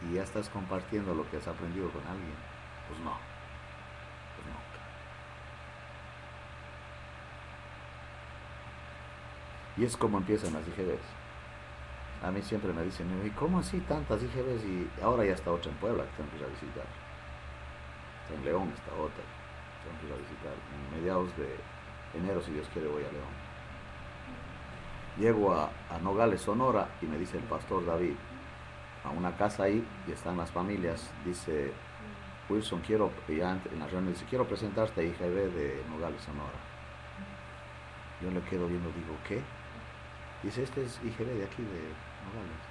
¿y ya estás compartiendo lo que has aprendido con alguien? Pues no. Pues no. Y es como empiezan las IGBs. A mí siempre me dicen, ¿y cómo así tantas IGBs? Y ahora ya está otra en Puebla que tengo que ir a visitar. Está en León está otra. Tengo que ir a visitar. En mediados de enero, si Dios quiere, voy a León. Llego a Nogales, Sonora, y me dice el pastor David, a una casa ahí, y están las familias, dice, Wilson, ya en la reunión dice, quiero presentarte a IGB de Nogales, Sonora. Yo le quedo viendo, digo, ¿qué? Dice, este es IGB de aquí, de Nogales.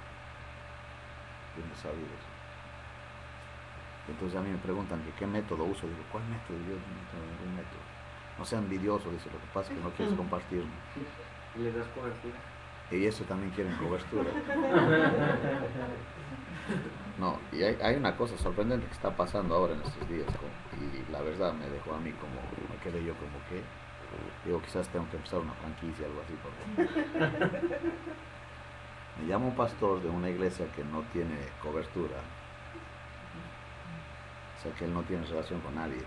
Yo no sabía eso. Entonces a mí me preguntan que qué método uso. Digo, ¿cuál método? Yo no tengo ningún método. No sea envidioso, dice, lo que pasa es que no quieres compartirlo.
le das cobertura.
Y eso también quieren cobertura. No, y hay una cosa sorprendente que está pasando ahora en estos días, y la verdad me dejó a mí como, me quedé yo como que, Digo, quizás tengo que empezar una franquicia, algo así. Porque me llama un pastor de una iglesia que no tiene cobertura. O sea, que él no tiene relación con nadie.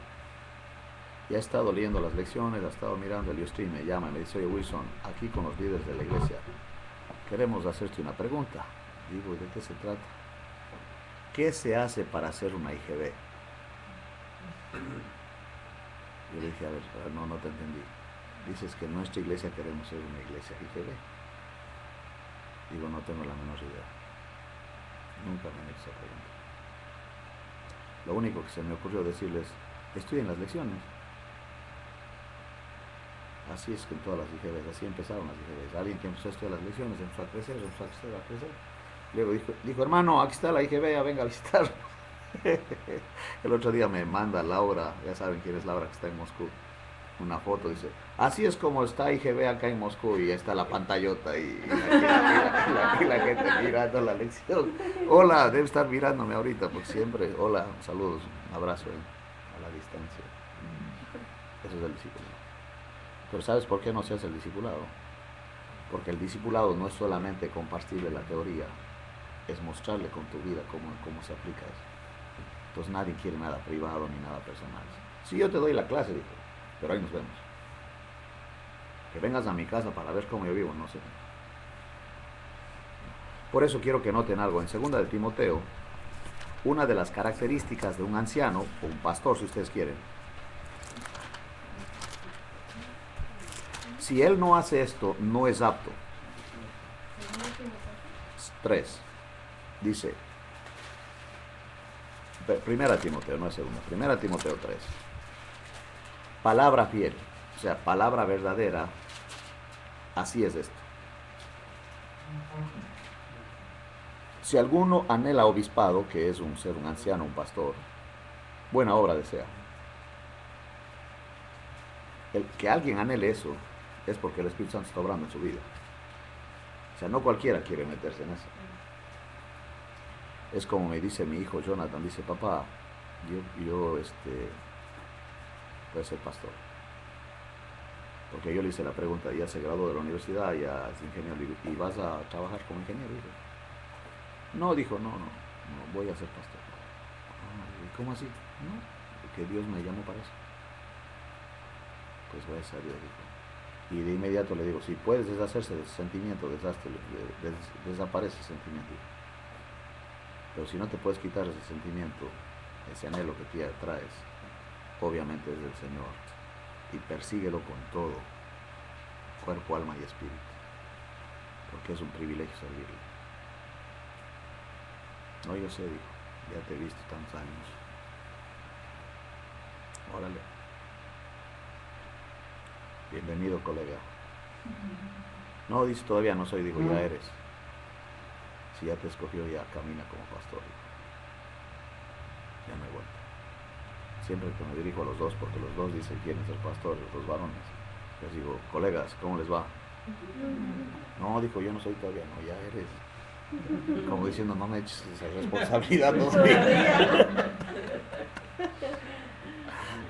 Y ha estado leyendo las lecciones, ha estado mirando el Ustream, me llama y me dice, oye Wilson, aquí con los líderes de la iglesia, queremos hacerte una pregunta. Digo, ¿y de qué se trata? ¿Qué se hace para hacer una IGB? Yo le dije, a ver, no te entendí. Dices que en nuestra iglesia queremos ser una iglesia IGB. Digo, no tengo la menor idea. Nunca me han hecho esa pregunta. Lo único que se me ocurrió decirles, estudien las lecciones. Así es que en todas las IGBs, así empezaron las IGBs. Alguien que empezó a estudiar las lecciones empezó a crecer, a crecer. Luego dijo, hermano, aquí está la IGB, ya venga a visitar. El otro día me manda Laura, ya saben quién es Laura, que está en Moscú, una foto, dice, así es como está IGB acá en Moscú, y está la pantallota y la gente mirando la lección. Hola, debe estar mirándome ahorita, porque siempre, hola, saludos, un abrazo a la distancia. Eso es el discipulado. Pero ¿sabes por qué no se hace el discipulado? Porque el discipulado no es solamente compartirle la teoría, es mostrarle con tu vida cómo se aplica eso. Entonces nadie quiere nada privado ni nada personal. Si yo te doy la clase, dijo, pero ahí nos vemos. Que vengas a mi casa para ver cómo yo vivo, no sé. Por eso quiero que noten algo. En 2 de Timoteo, una de las características de un anciano, o un pastor si ustedes quieren, si él no hace esto, no es apto. 3. Dice, 1 Timoteo, no es 2, 1 Timoteo 3. Palabra fiel, o sea, palabra verdadera, así es esto. Si alguno anhela obispado, que es ser un anciano, un pastor, buena obra desea. El que alguien anhele eso es porque el Espíritu Santo está obrando en su vida. O sea, no cualquiera quiere meterse en eso. Es como me dice mi hijo Jonathan, dice, papá, yo voy a ser pastor. Porque yo le hice la pregunta, ya se graduó de la universidad, ya es ingeniero, ¿y vas a trabajar como ingeniero? Dijo, no, dijo, no, voy a ser pastor. ¿Y cómo así? No, porque Dios me llamó para eso. Pues voy a ser Dios, dijo. Y de inmediato le digo, si puedes deshacerse de ese sentimiento, desaparece ese sentimiento. Pero si no te puedes quitar ese sentimiento, ese anhelo que tú traes, obviamente es del Señor. Y persíguelo con todo, cuerpo, alma y espíritu. Porque es un privilegio servirle. No, yo sé, dijo, ya te he visto tantos años. Órale. Bienvenido, colega. No, dice, todavía no soy, digo, ya eres. Si ya te escogió, ya camina como pastor. Ya no hay vuelta. Siempre que me dirijo a los dos, porque los dos dicen quieren ser pastores, los dos varones, les digo, colegas, ¿cómo les va? No, dijo, yo no soy todavía, no, ya eres. Como diciendo, no me eches esa responsabilidad todavía.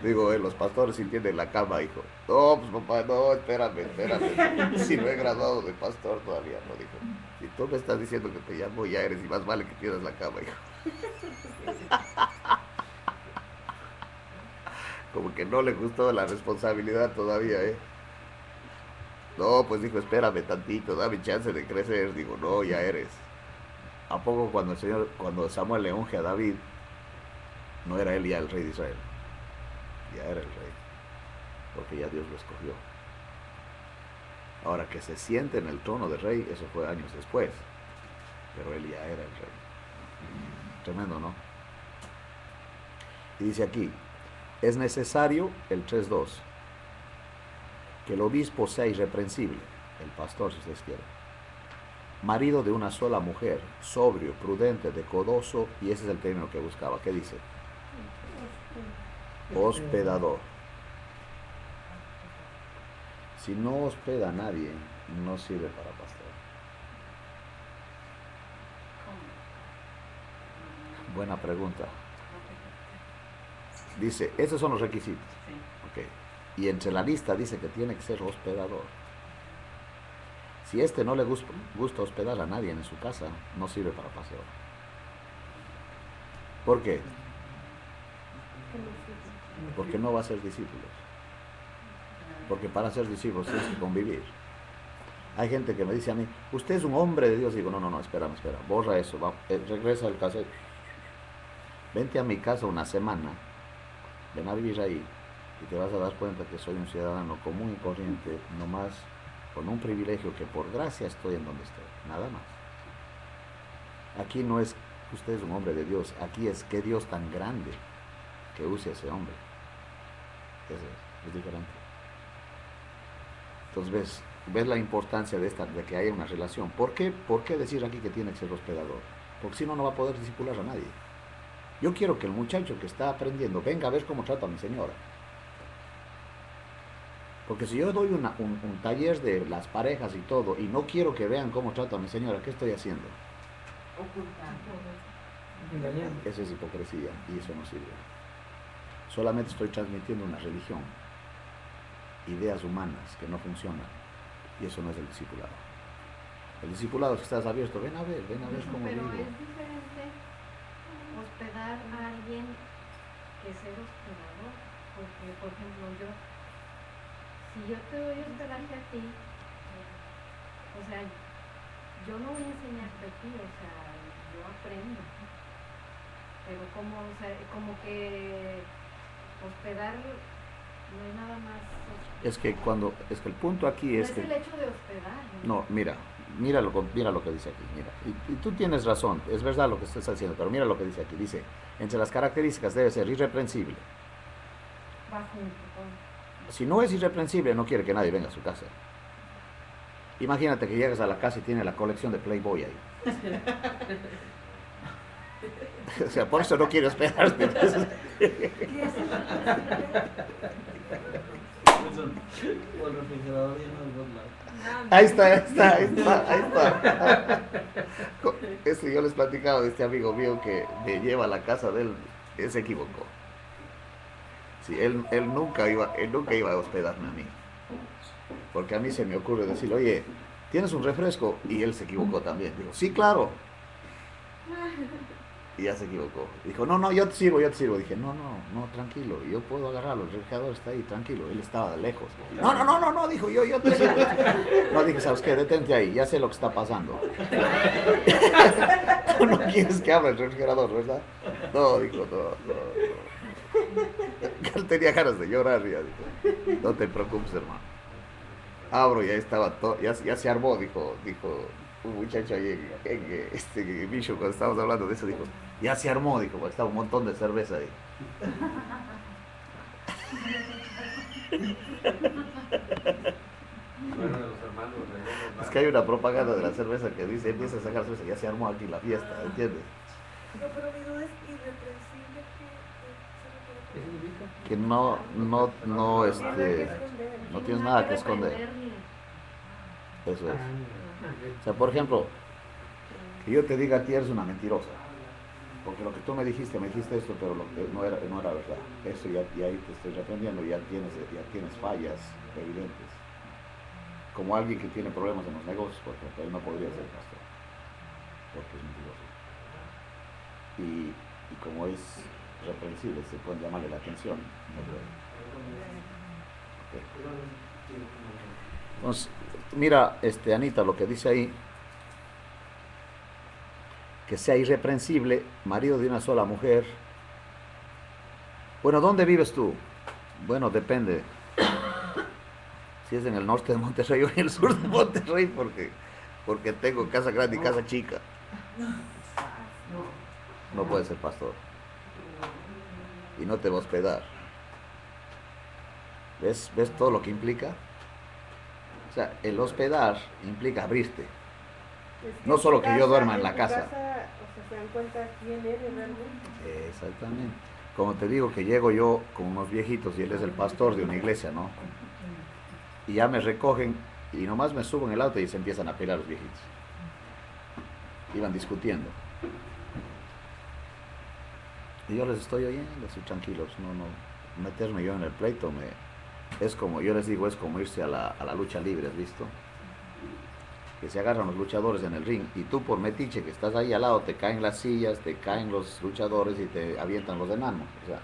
Digo, los pastores sí tienen la cama, hijo. No, pues papá, no, espérame. Si no he graduado de pastor todavía, no, dijo. Si tú me estás diciendo que te llamo, ya eres, y más vale que tienes la cama, hijo. Como que no le gustó la responsabilidad todavía, ¿eh? No, pues dijo, espérame tantito, dame chance de crecer. Digo, no, ya eres. ¿A poco cuando Samuel le unge a David, no era él ya el rey de Israel? Ya era el rey, porque ya Dios lo escogió. Ahora, que se siente en el trono de rey, eso fue años después, pero él ya era el rey. Tremendo, ¿no? Y dice aquí, es necesario, el 3.2, que el obispo sea irreprensible, el pastor si ustedes quieren, marido de una sola mujer, sobrio, prudente, decoroso, y ese es el término que buscaba. ¿Qué dice? Hospedador. Si no hospeda a nadie, no sirve para pastor. Buena pregunta. Dice, esos son los requisitos. Okay. Y entre la lista dice que tiene que ser hospedador. Si este no le gusta hospedar a nadie en su casa, no sirve para paseo. ¿Por qué? Porque no va a ser discípulos. Porque para ser discípulos tienes que convivir. Hay gente que me dice a mí, usted es un hombre de Dios. Digo, no, espera, borra eso, regresa al cassette. Vente a mi casa una semana, ven a vivir ahí y te vas a dar cuenta que soy un ciudadano común y corriente, nomás con un privilegio que por gracia estoy en donde estoy, nada más. Aquí no es que usted es un hombre de Dios, aquí es que Dios tan grande que use a ese hombre. Eso es diferente. Entonces ves la importancia de que haya una relación. ¿Por qué decir aquí que tiene que ser hospedador? Porque si no, no va a poder discipular a nadie. Yo quiero que el muchacho que está aprendiendo venga a ver cómo trata a mi señora. Porque si yo doy un taller de las parejas y todo, y no quiero que vean cómo trato a mi señora, ¿qué estoy haciendo?
Engañando.
Eso es hipocresía y eso no sirve. Solamente estoy transmitiendo una religión, ideas humanas que no funcionan, y eso no es el discipulado. El discipulado es que estás abierto, ven a ver cómo
Pero
vivo.
es diferente hospedar a alguien que ser hospedador, porque por ejemplo si yo te doy hospedaje a ti, o sea, yo no voy a enseñarte a ti, o sea, yo aprendo, pero como que hospedar no es nada más.
Es que el punto aquí
No
es
es
que
el hecho de hospedar.
no, mira lo que dice aquí, mira. Y tú tienes razón, es verdad lo que estás diciendo, pero mira lo que dice aquí. Dice, entre las características debe ser irreprensible.
Va junto con.
Si no es irreprensible, no quiere que nadie venga a su casa. Imagínate que llegas a la casa y tiene la colección de Playboy ahí. O sea, por eso no quiere hospedarte. Entonces,
O el refrigerador lleno de Bud Light.
ahí está. Yo les platicaba de este amigo mío que me lleva a la casa de él se equivocó. Sí, él nunca iba a hospedarme a mí. Porque a mí se me ocurre decirle, oye, ¿tienes un refresco? Y él se equivocó también. Digo, sí, claro. Y ya se equivocó. Dijo, no, yo te sirvo. Dije, no, tranquilo, yo puedo agarrarlo, el refrigerador está ahí, tranquilo. Él estaba de lejos. No, dijo, yo te sirvo. No, dije, ¿sabes qué? Detente ahí, ya sé lo que está pasando. Tú no quieres que abra el refrigerador, ¿verdad? No, dijo, no. Él tenía ganas de llorar, ya dijo, no te preocupes, hermano. Abro, ya estaba todo, ya se armó, dijo un muchacho ahí en Bicho, cuando estábamos hablando de eso, dijo, ya se armó, dijo, porque estaba un montón de cerveza ahí.
Bueno, de los hermanos,
Es que hay una propaganda de la cerveza que dice, empieza a sacar cerveza, ya se armó aquí la fiesta, ¿entiendes?
No, pero mi duda es irreprensible.
¿Qué significa?
Que no, no tienes nada que esconder. Eso es. O sea, por ejemplo, que yo te diga a ti eres una mentirosa, porque lo que tú me dijiste esto, pero lo que no era verdad. Eso y ahí te estoy reprendiendo, ya tienes fallas evidentes. Como alguien que tiene problemas en los negocios, por ejemplo, él no podría ser pastor, porque es mentiroso. Y como es reprensible, se puede llamarle la atención. No puede. Okay. Entonces, mira, Anita, lo que dice ahí, que sea irreprensible, marido de una sola mujer. Bueno, ¿dónde vives tú? Bueno, depende. Si es en el norte de Monterrey o en el sur de Monterrey, porque tengo casa grande y casa chica. No puede ser pastor. Y no te va a hospedar. ¿Ves todo lo que implica? O sea, el hospedar implica abrirte. No solo que yo duerma en la casa.
O sea, se dan cuenta quién eres realmente.
Exactamente. Como te digo que llego yo con unos viejitos y él es el pastor de una iglesia, ¿no? Y ya me recogen y nomás me subo en el auto y se empiezan a pelear los viejitos. Iban discutiendo. Y yo les estoy oyendo, así tranquilos, no meterme yo en el pleito Es como, yo les digo, es como irse a la lucha libre, ¿has visto? Que se agarran los luchadores en el ring y tú por metiche que estás ahí al lado te caen las sillas, te caen los luchadores y te avientan los enanos. O sea,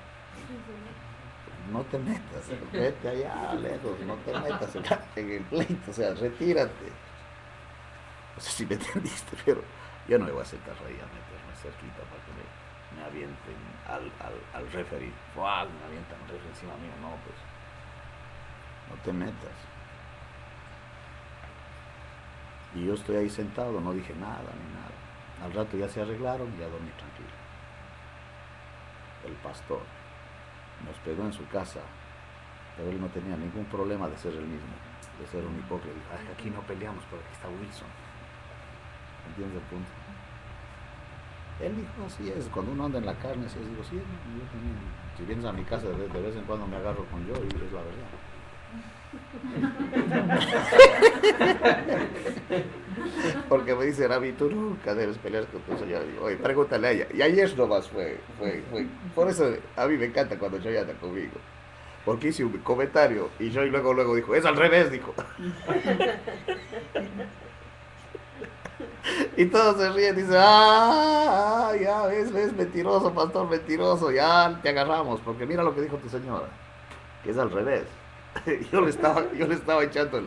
no te metas, vete allá lejos, no te metas en el pleito, o sea, retírate. No sé si me entendiste, pero yo no me voy a sentar ahí a meterme cerquita para que me avienten al referee. ¡Fuah! Me avientan el referee encima mío, no, pues no te metas. Y yo estoy ahí sentado, no dije nada ni nada. Al rato ya se arreglaron y ya dormí tranquilo. El pastor me hospedó en su casa, pero él no tenía ningún problema de ser el mismo, de ser un hipócrita. Dijo, "Ay, aquí no peleamos, pero aquí está Wilson". ¿Entiendes el punto? Él dijo, así es, cuando uno anda en la carne, así es, digo, sí, yo también. Si vienes a mi casa de vez en cuando me agarro con yo y es la verdad. Porque me dice, Rabi, tú nunca debes pelear con tu señora. Digo, oye, pregúntale a ella. Y ayer nomás fue. Por eso a mí me encanta cuando Joy anda conmigo. Porque hice un comentario y Joy luego dijo, es al revés, dijo. Y todos se ríen y dicen, ya ves, mentiroso, pastor, mentiroso, ya te agarramos, porque mira lo que dijo tu señora, que es al revés. Yo le estaba echando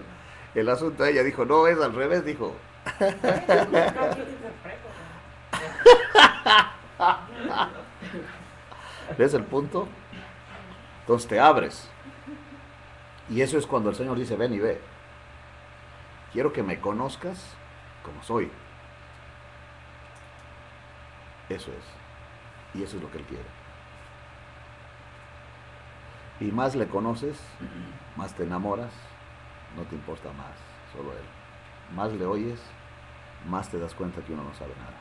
el asunto a ella, dijo, no, es al revés, dijo. ¿Ves el punto? Entonces te abres. Y eso es cuando el Señor dice, ven y ve. Quiero que me conozcas como soy. Eso es. Y eso es lo que Él quiere. Y más le conoces, más te enamoras, no te importa más, solo Él. Más le oyes, más te das cuenta que uno no sabe nada.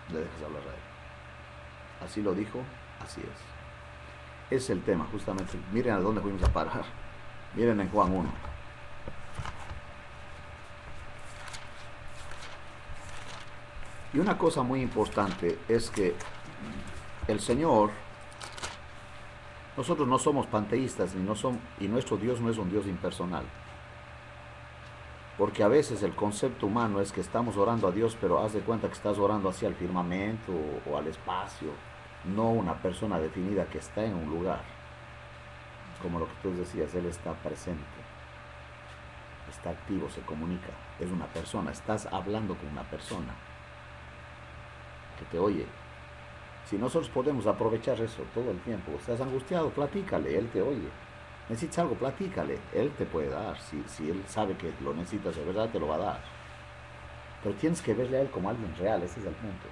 Le dejas hablar a Él. Así lo dijo, así es. Es el tema, justamente. Miren a dónde fuimos a parar. Miren en Juan 1. Y una cosa muy importante es que el Señor, nosotros no somos panteístas y nuestro Dios no es un Dios impersonal. Porque a veces el concepto humano es que estamos orando a Dios, pero haz de cuenta que estás orando hacia el firmamento o al espacio, no una persona definida que está en un lugar. Como lo que tú decías, Él está presente, está activo, se comunica, es una persona, estás hablando con una persona que te oye. Si nosotros podemos aprovechar eso todo el tiempo, estás angustiado, platícale, Él te oye. Necesitas algo, platícale, Él te puede dar. Si Él sabe que lo necesitas de verdad, te lo va a dar. Pero tienes que verle a Él como alguien real, ese es el punto.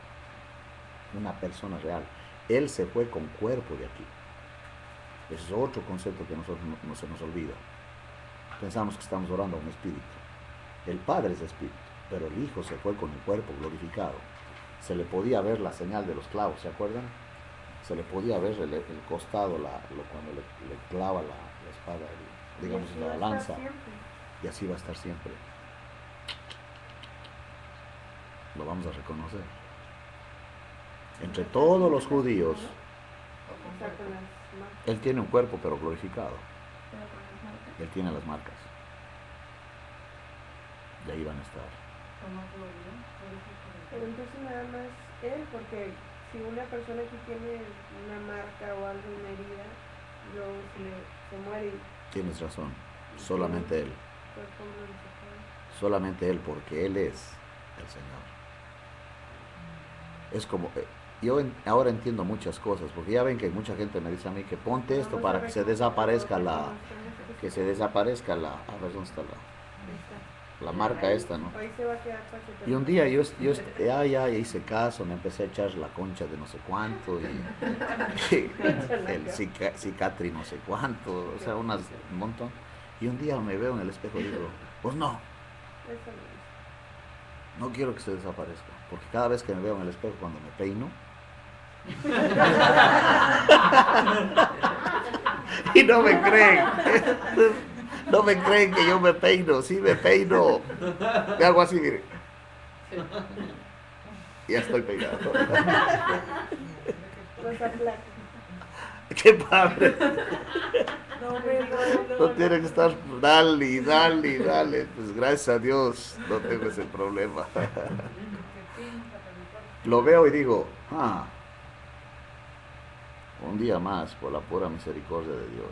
Una persona real. Él se fue con cuerpo de aquí. Ese es otro concepto que nosotros no se nos olvida. Pensamos que estamos orando a un espíritu. El Padre es espíritu, pero el Hijo se fue con el cuerpo glorificado. Se le podía ver la señal de los clavos, ¿se acuerdan? Se le podía ver el costado, cuando le clava la espada, digamos, la lanza. Y así va a estar siempre. Lo vamos a reconocer. Entre todos los judíos, Él tiene un cuerpo pero glorificado. Él tiene las marcas. Y ahí van a estar.
Pero entonces nada más Él, porque si una persona aquí tiene una marca o algo, una herida, luego se muere y
Tienes razón. Solamente Él.
cuerpo glorificado.
Solamente Él, porque Él es el Señor. Es como... ahora entiendo muchas cosas, porque ya ven que mucha gente me dice a mí que ponte esto para que se desaparezca que se desaparezca a ver dónde está la marca esta, ¿no?
Ahí se va a quedar para que te-
Y un día yo ya hice caso, me empecé a echar la concha de no sé cuánto, y el cicatri no sé cuánto, o sea, un montón. Y un día me veo en el espejo y digo, pues no,
Eso no
no quiero que se desaparezca, porque cada vez que me veo en el espejo cuando me peino, y no me creen, no me creen que yo me peino, sí me peino, me hago así, mire, ya estoy peinado.
Los aplaca.
¡Qué padre! No tiene que estar, dale, y dale, y dale. Pues gracias a Dios no tengo ese problema. Lo veo y digo, un día más por la pura misericordia de Dios.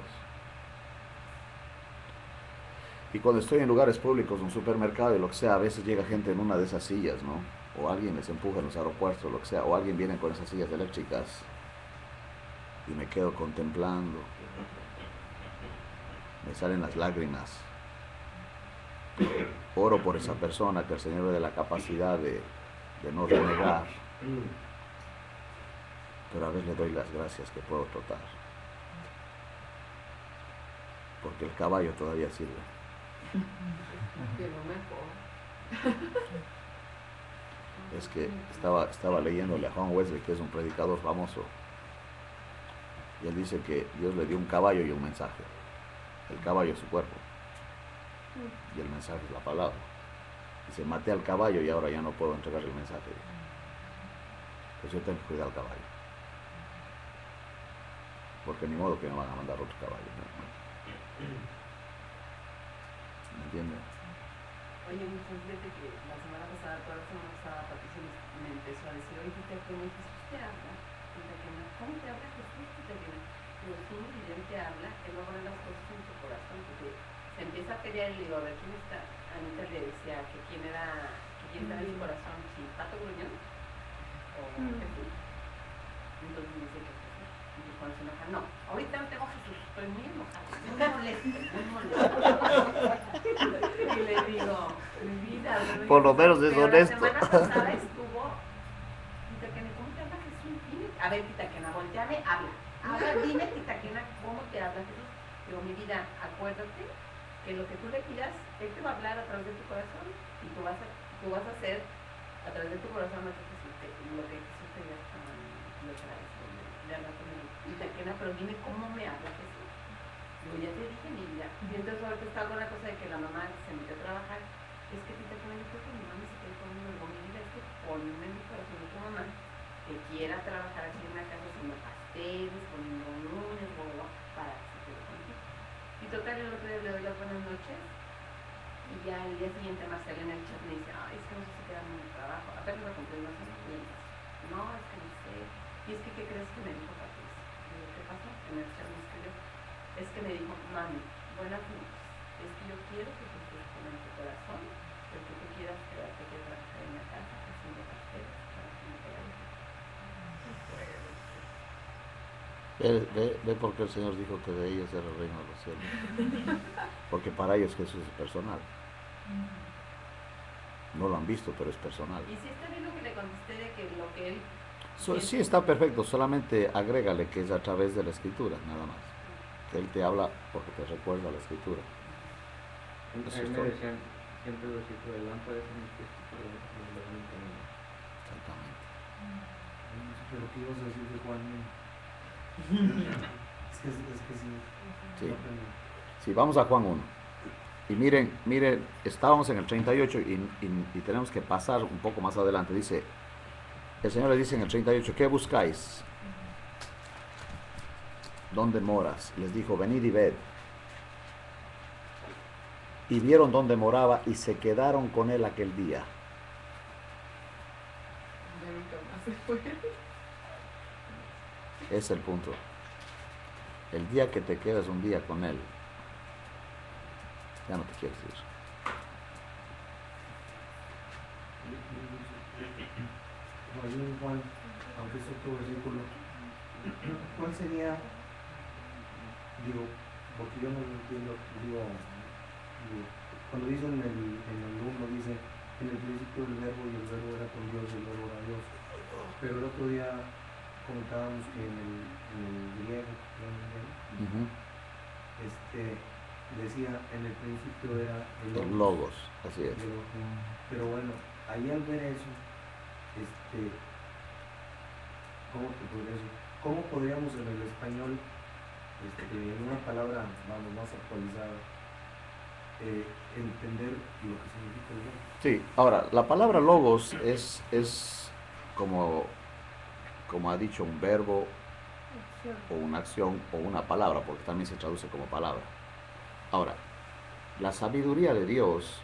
Y cuando estoy en lugares públicos, un supermercado y lo que sea, a veces llega gente en una de esas sillas, ¿no? O alguien les empuja en los aeropuertos, o lo que sea, o alguien viene con esas sillas eléctricas y me quedo contemplando. Me salen las lágrimas. Oro por esa persona, que el Señor le dé la capacidad de no renegar. Pero a veces le doy las gracias que puedo trotar. Porque el caballo todavía sirve. Es que estaba leyéndole a Juan Wesley, que es un predicador famoso. Y él dice que Dios le dio un caballo y un mensaje. El caballo es su cuerpo. Y el mensaje es la palabra. Dice, maté al caballo y ahora ya no puedo entregar el mensaje. Pues yo tengo que cuidar al caballo. Porque ni modo que me van a mandar otro caballo. ¿Me entienden?
Oye, fíjate que la semana pasada, toda la semana pasada, Patricia me empezó a decir, oye, Tita, ¿cómo Jesús te habla? Tita, ¿cómo te habla Jesús? Tita, digo, sí, y él te habla, él va a poner las cosas en tu corazón, porque se empieza a pelear y le digo, a ver, ¿quién está? Anita le decía que quién estaba en su corazón, si Pato Gruñón o Jesús. Entonces me dice que Jesús. Entonces cuando se enoja, no, ahorita no tengo Jesús, estoy muy enojada, muy molesta. Y le digo, mi vida,
por lo menos es honesto.
La semana pasada estuvo, Tita Kena, ¿cómo te habla Jesús? Dime, a ver, Tita Kena, volteame, habla. Ahora dime, Tita Kena, ¿cómo te habla Jesús? Digo, mi vida, acuérdate que lo que tú le pidas, él te va a hablar a través de tu corazón y tú vas a hacer a través de tu corazón lo que Jesús te diga lo traes, le habla con él. Tita Kena, pero dime cómo me habla Jesús. Digo, ya te dije, mi vida. Y entonces ahorita está con la cosa de que la mamá se metió a trabajar. Es que Tita Kena, yo creo que mi mamá se quedó conmigo. Digo, mi vida, es que ponme en mi corazón de tu mamá que quiera trabajar aquí en la casa haciendo pasteles, poniendo lunes, para que se quede contigo. Y total, el otro día le doy las buenas noches. Y ya el día siguiente Marcela en el chat me dice, ay, es que no sé si quedarme en el trabajo. Apenas lo compré, no sé. No, es que no sé. Y es que, ¿qué crees que me dijo Patricia? Digo, ¿qué pasa? En el chat me escribió. Es que me dijo, mami, buenas noches. Es que yo quiero que tú estés con tu corazón, pero que tú quieras quedarte aquí a trabajar en la casa, haciendo pasteles, para que me quede bien.
Ve por qué el Señor dijo que de ellos era el reino de los cielos. Porque para ellos Jesús es personal. No lo han visto, pero es personal.
Y si está bien lo que le contesté de que lo que él...
Sí, está perfecto, solamente agrégale que es a través de la escritura, nada más. Que Él te habla porque te recuerda la escritura.
A mí me decían siempre el versículo de lámpara es mi pies,
Exactamente.
Pero ¿qué ibas a decir de Juan? Es que sí.
Sí. Sí, vamos a Juan 1. Y miren, estábamos en el 38 y tenemos que pasar un poco más adelante. Dice, el Señor le dice en el 38, ¿qué buscáis? ¿Dónde moras? Les dijo, venid y ved. Y vieron dónde moraba y se quedaron con él aquel día.
Ya nunca más se fue.
Es el punto. El día que te quedas un día con él, ya no te quieres ir.
Ahí en Juan, aunque es otro versículo, ¿cuál sería, digo, porque yo no lo entiendo, digo, cuando dice en el 1, dice, en el principio el verbo y el verbo era con Dios y el verbo era Dios, pero el otro día comentábamos que en el griego, decía, en el principio era
El logos, así es.
Pero bueno, ahí al ver eso, ¿cómo podríamos en el español, en una palabra, vamos, más actualizada, entender lo que significa el verbo?
Sí, ahora, la palabra logos es como ha dicho, un verbo
Acción.
o una acción o una palabra, porque también se traduce como palabra. Ahora, la sabiduría de Dios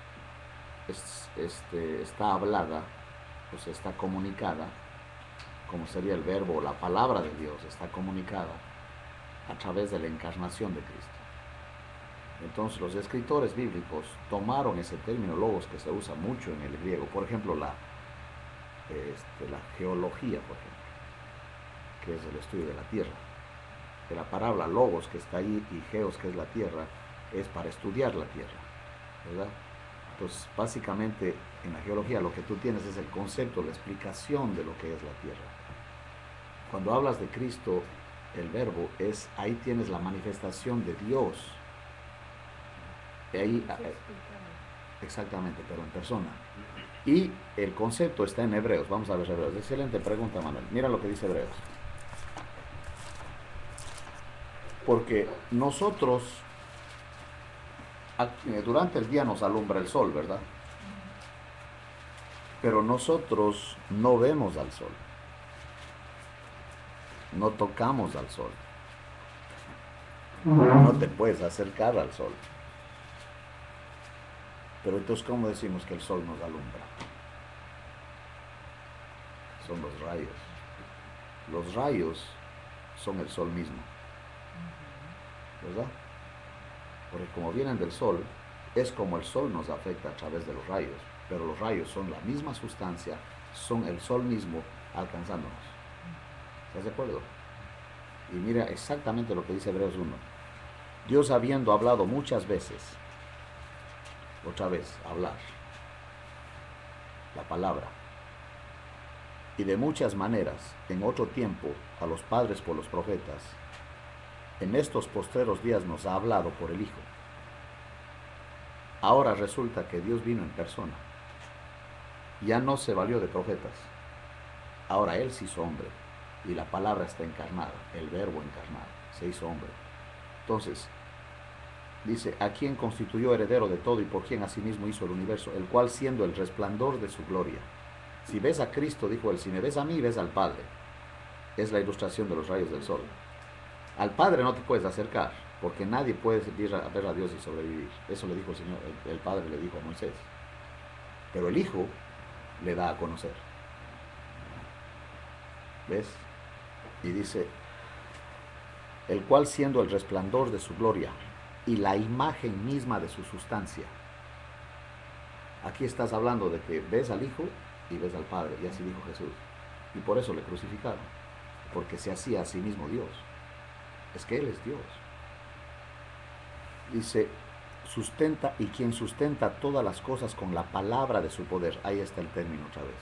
está hablada, o sea, está comunicada, como sería el verbo, la palabra de Dios está comunicada a través de la encarnación de Cristo. Entonces los escritores bíblicos tomaron ese término logos que se usa mucho en el griego, por ejemplo la geología, por ejemplo, que es el estudio de la tierra. Que la palabra logos que está ahí y geos que es la tierra, es para estudiar la tierra, ¿verdad? Entonces básicamente en la geología lo que tú tienes es el concepto, la explicación de lo que es la tierra. Cuando hablas de Cristo, el verbo es, ahí tienes la manifestación de Dios. Ahí, exactamente, pero en persona. Y el concepto está en Hebreos. Vamos a ver Hebreos. Excelente pregunta, Manuel. Mira lo que dice Hebreos. Porque nosotros, durante el día nos alumbra el sol, ¿verdad? Pero nosotros no vemos al sol. No tocamos al sol. No te puedes acercar al sol. Pero entonces, ¿cómo decimos que el sol nos alumbra? Son los rayos. Los rayos son el sol mismo, ¿verdad? Porque como vienen del sol, es como el sol nos afecta a través de los rayos, pero los rayos son la misma sustancia, son el sol mismo alcanzándonos. ¿Estás de acuerdo? Y mira exactamente lo que dice Hebreos 1. Dios habiendo hablado muchas veces, otra vez, hablar, la palabra, y de muchas maneras, en otro tiempo, a los padres por los profetas, en estos postreros días nos ha hablado por el Hijo. Ahora resulta que Dios vino en persona. Ya no se valió de profetas. Ahora Él se hizo hombre. Y la palabra está encarnada, el verbo encarnado, se hizo hombre. Entonces, dice, a quien constituyó heredero de todo y por quien asimismo hizo el universo, el cual siendo el resplandor de su gloria. Si ves a Cristo, dijo él, si me ves a mí, ves al Padre. Es la ilustración de los rayos del sol. Al Padre no te puedes acercar, porque nadie puede ir a ver a Dios y sobrevivir. Eso le dijo el Señor, el Padre le dijo a Moisés. Pero el Hijo le da a conocer. ¿Ves? Y dice, el cual siendo el resplandor de su gloria y la imagen misma de su sustancia. Aquí estás hablando de que ves al Hijo y ves al Padre, y así dijo Jesús. Y por eso le crucificaron, porque se hacía a sí mismo Dios. Es que Él es Dios. Dice, sustenta y quien sustenta todas las cosas con la palabra de su poder. Ahí está el término otra vez.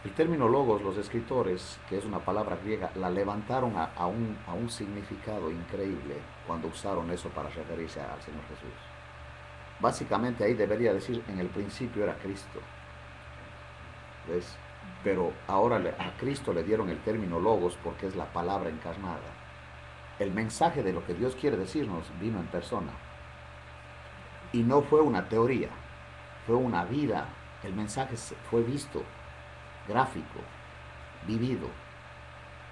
El término logos, los escritores, que es una palabra griega, la levantaron a un significado increíble cuando usaron eso para referirse al Señor Jesús. Básicamente ahí debería decir, en el principio era Cristo. ¿Ves? Pero ahora a Cristo le dieron el término logos porque es la palabra encarnada. El mensaje de lo que Dios quiere decirnos vino en persona. Y no fue una teoría, fue una vida. El mensaje fue visto, gráfico, vivido.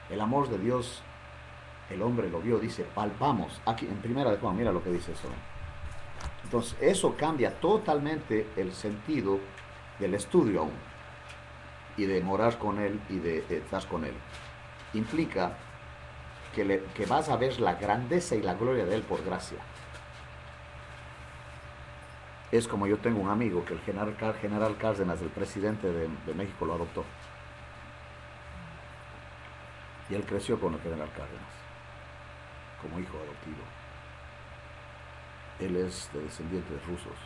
El amor de Dios, el hombre lo vio, dice, palpamos. Aquí en Primera de Juan, mira lo que dice eso. Entonces, eso cambia totalmente el sentido del estudio aún, y de morar con Él y de estar con Él. Implica que vas a ver la grandeza y la gloria de Él por gracia. Es como yo tengo un amigo que el general Cárdenas, el presidente de México, lo adoptó. Y él creció con el general Cárdenas, como hijo adoptivo. Él es de descendientes rusos.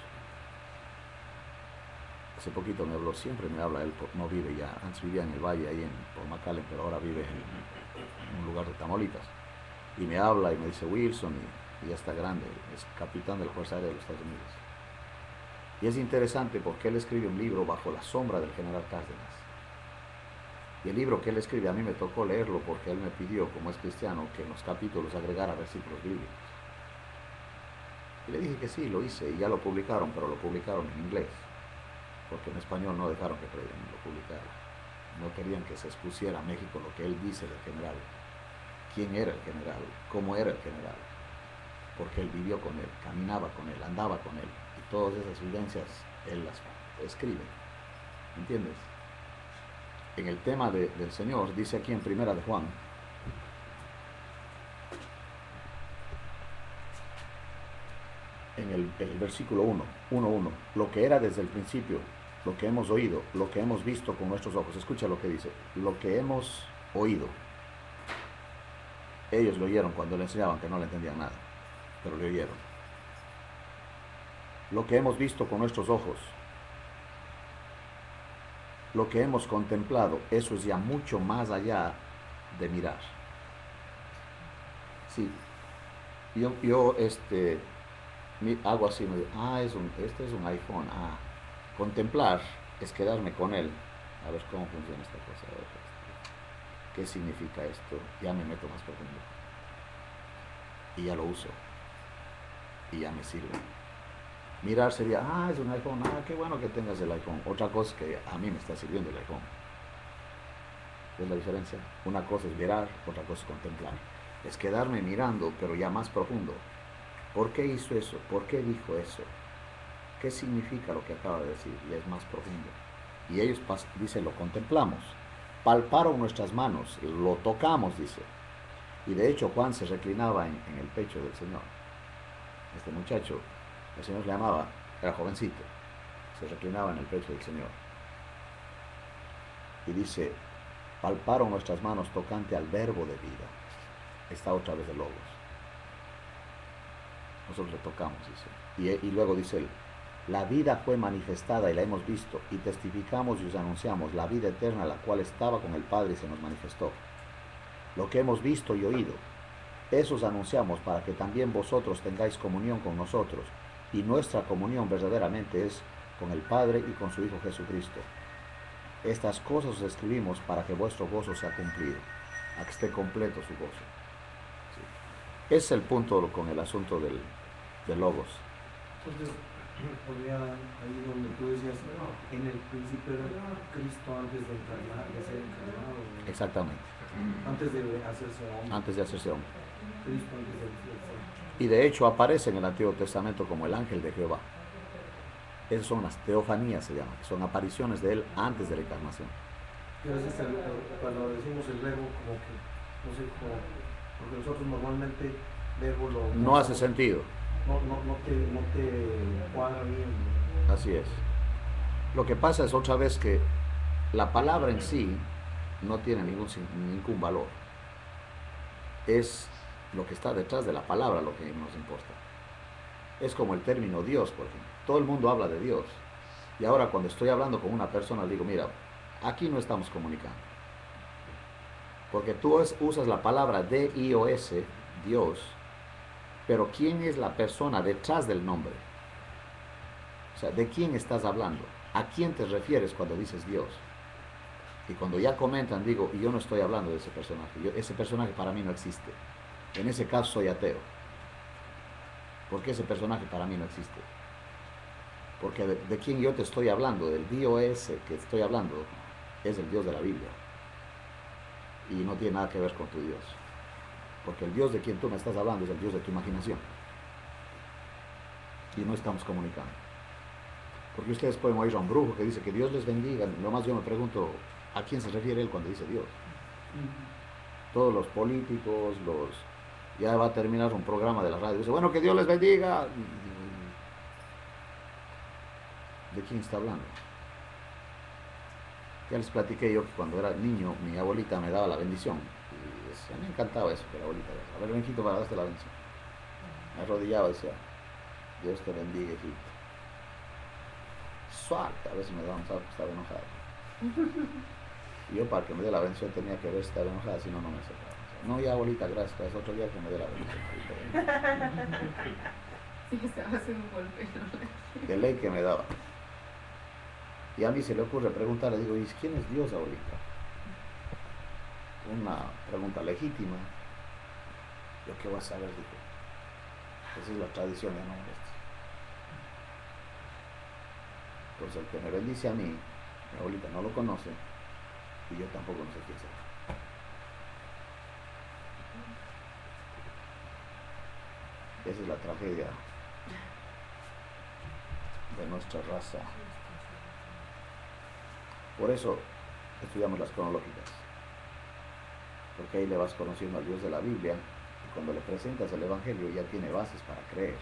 Hace poquito me habló, siempre me habla él, no vive ya, antes vivía en el valle, ahí por McAllen, pero ahora vive en un lugar de Tamaulipas. Y me habla y me dice, Wilson, y ya está grande, es capitán de la Fuerza Aérea de los Estados Unidos. Y es interesante porque él escribe un libro bajo la sombra del general Cárdenas. Y el libro que él escribe, a mí me tocó leerlo porque él me pidió, como es cristiano, que en los capítulos agregara versículos bíblicos. Y le dije que sí, lo hice, y ya lo publicaron, pero lo publicaron en inglés, porque en español no dejaron que lo publicara. No no querían que se expusiera a México lo que él dice del general. ¿Quién era el general? ¿Cómo era el general? Porque él vivió con él, caminaba con él, andaba con él. Y todas esas vivencias él las escribe. ¿Entiendes? En el tema del Señor, dice aquí en Primera de Juan, en el versículo 1:1, lo que era desde el principio, lo que hemos oído, lo que hemos visto con nuestros ojos. Escucha lo que dice, lo que hemos oído. Ellos lo oyeron cuando le enseñaban, que no le entendían nada, pero lo oyeron. Lo que hemos visto con nuestros ojos, lo que hemos contemplado, eso es ya mucho más allá de mirar. Sí, yo hago así, me digo, este es un iPhone. Contemplar es quedarme con él, a ver cómo funciona esta cosa, a ver, qué significa esto, ya me meto más profundo y ya lo uso y ya me sirve. Mirar sería, es un iPhone, qué bueno que tengas el iPhone. Otra cosa es que a mí me está sirviendo el iPhone. ¿Ves la diferencia? Una cosa es mirar, otra cosa es contemplar. Es quedarme mirando, pero ya más profundo. ¿Por qué hizo eso? ¿Por qué dijo eso? ¿Qué significa lo que acaba de decir? Y es más profundo. Y ellos dice, lo contemplamos. Palparon nuestras manos, lo tocamos, dice. Y de hecho Juan se reclinaba en el pecho del Señor. Este muchacho, el Señor le amaba, era jovencito, se reclinaba en el pecho del Señor. Y dice, palparon nuestras manos tocante al verbo de vida. Está otra vez de Logos. Nosotros le tocamos, dice. Y luego dice él, la vida fue manifestada y la hemos visto, y testificamos y os anunciamos la vida eterna, la cual estaba con el Padre y se nos manifestó. Lo que hemos visto y oído, eso os anunciamos para que también vosotros tengáis comunión con nosotros, y nuestra comunión verdaderamente es con el Padre y con su Hijo Jesucristo. Estas cosas os escribimos para que vuestro gozo sea cumplido, a que esté completo su gozo. Sí. Ese es el punto con el asunto del Logos.
Entonces, podría, ahí donde tú decías, en el principio era Cristo antes de ser encarnado.
Exactamente.
Antes de hacerse hombre.
Antes de hacerse hombre.
Cristo antes de hacerse hombre.
Y de hecho aparece en el Antiguo Testamento como el ángel de Jehová. Esas son las teofanías, se llaman, son apariciones de él antes de la encarnación.
Y a veces cuando decimos el verbo, como que, no sé, porque nosotros normalmente verbo
no hace sentido.
No te cuadra bien.
Así es. Lo que pasa es otra vez que la palabra en sí no tiene ningún valor. Es lo que está detrás de la palabra lo que nos importa. Es como el término Dios, por ejemplo. Todo el mundo habla de Dios. Y ahora cuando estoy hablando con una persona, digo, mira, aquí no estamos comunicando. Porque tú usas la palabra D-I-O-S, Dios, pero ¿quién es la persona detrás del nombre? O sea, ¿de quién estás hablando? ¿A quién te refieres cuando dices Dios? Y cuando ya comentan, digo, y yo no estoy hablando de ese personaje. Ese personaje para mí no existe. En ese caso soy ateo. Porque ese personaje para mí no existe. Porque de quién yo te estoy hablando, del Dios que estoy hablando, es el Dios de la Biblia. Y no tiene nada que ver con tu Dios. Porque el Dios de quien tú me estás hablando es el Dios de tu imaginación. Y no estamos comunicando. Porque ustedes pueden oír a un brujo que dice que Dios les bendiga. Nomás yo me pregunto, ¿a quién se refiere él cuando dice Dios? Todos los políticos, ya va a terminar un programa de la radio. Dice, bueno, que Dios les bendiga. ¿De quién está hablando? Ya les platiqué yo que cuando era niño, mi abuelita me daba la bendición. Y a mí me encantaba eso, que la abuelita, a ver, Benjito, para darte la bendición. Me arrodillaba y decía, Dios te bendiga, hijito. Suave, a veces me daba un salto, estaba enojado. Y yo para que me dé la bendición tenía que ver si estaba enojada, si no, no me aceptaba. No, ya abuelita, gracias, otro día que me dé la bendición.
Sí, estaba haciendo un golpe, ¿no?
De ley que me daba. Y a mí se le ocurre preguntar, le digo, ¿y quién es Dios ahorita? Una pregunta legítima. Yo qué voy a saber, dijo. Esa es la tradición, ya no molestes. Entonces el que me bendice a mí, mi abuelita no lo conoce, Y yo tampoco no sé quién será. Esa es la tragedia de nuestra raza. Por eso estudiamos las cronológicas, porque ahí le vas conociendo al Dios de la Biblia, y cuando le presentas el Evangelio ya tiene bases para creer,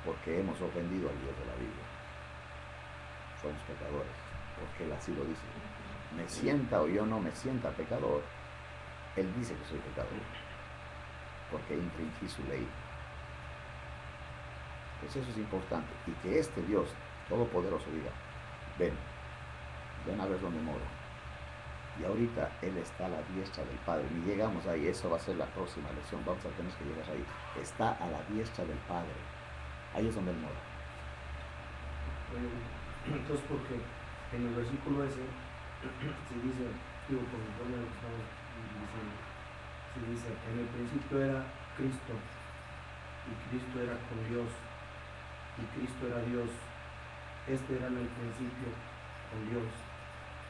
porque hemos ofendido al Dios de la Biblia. Somos pecadores, porque Él así lo dice. Me sienta o yo no me sienta pecador, Él dice que soy pecador, porque infringí su ley. Pues eso es importante, y que este Dios todopoderoso diga, ven a ver dónde moro. Y ahorita Él está a la diestra del Padre, y llegamos ahí, eso va a ser la próxima lección, vamos a tener que llegar ahí. Está a la diestra del Padre, ahí es donde Él mora.
Entonces, porque en el versículo ese se dice, digo, conforme a lo que estamos diciendo, se dice, en el principio era Cristo, y Cristo era con Dios, y Cristo era Dios. Este era en el principio con Dios.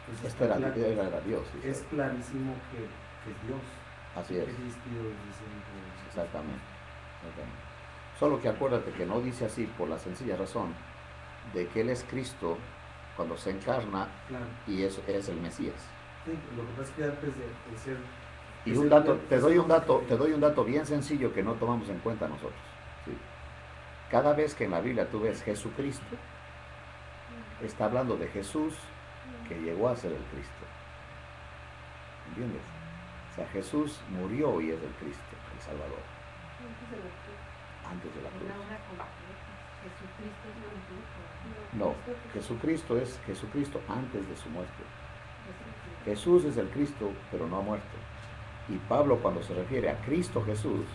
Entonces,
Este era Dios. Sí,
es clarísimo que es Dios.
Así es.
Que ha existido desde siempre.
Exactamente. Solo que acuérdate que no dice así por la sencilla razón de que Él es Cristo cuando se encarna,
Claro.
y es el Mesías.
Sí, lo que pasa es que antes de ser...
Y un dato, te doy un dato bien sencillo que no tomamos en cuenta nosotros. ¿Sí? Cada vez que en la Biblia tú ves Jesucristo, está hablando de Jesús que llegó a ser el Cristo. ¿Entiendes? O sea, Jesús murió y es el Cristo, el Salvador, antes de la cruz.
La obra completa. Jesucristo es completo.
No, Jesucristo es Jesucristo antes de su muerte. Jesús es el Cristo, pero no ha muerto. Y Pablo, cuando se refiere a Cristo Jesús,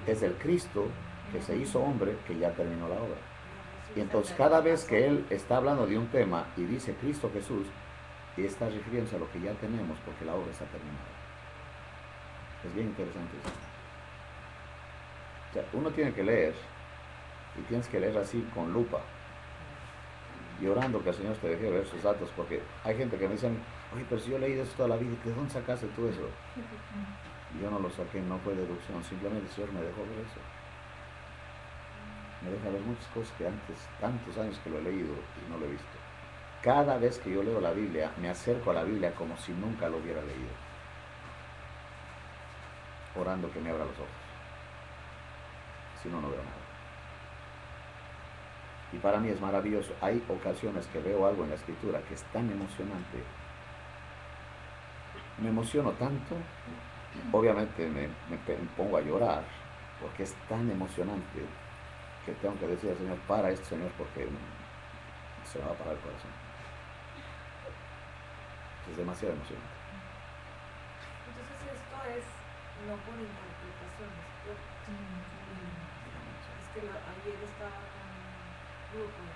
es el Cristo que se hizo hombre, que ya terminó la obra. Y entonces cada vez que él está hablando de un tema y dice Cristo Jesús, está refiriéndose a lo que ya tenemos, porque la obra está terminada. Es bien interesante eso. O sea, uno tiene que leer, y tienes que leer así con lupa, y orando que el Señor te deje ver sus datos, porque hay gente que me dice, oye, pero si yo he leído eso toda la vida, ¿de dónde sacaste tú eso? Y yo no lo saqué, no fue deducción, simplemente el Señor me dejó ver eso. Me deja ver muchas cosas que antes, tantos años que lo he leído y no lo he visto. Cada vez que yo leo la Biblia, me acerco a la Biblia como si nunca lo hubiera leído, orando que me abra los ojos. Si no, no veo nada. Y para mí es maravilloso. Hay ocasiones que veo algo en la Escritura que es tan emocionante. Me emociono tanto, obviamente me pongo a llorar, porque es tan emocionante que tengo que decir al Señor, para esto, Señor, porque se me va a parar el corazón. Es demasiado emocionante.
Entonces esto es no por interpretaciones. Es que ayer estaba con un grupo.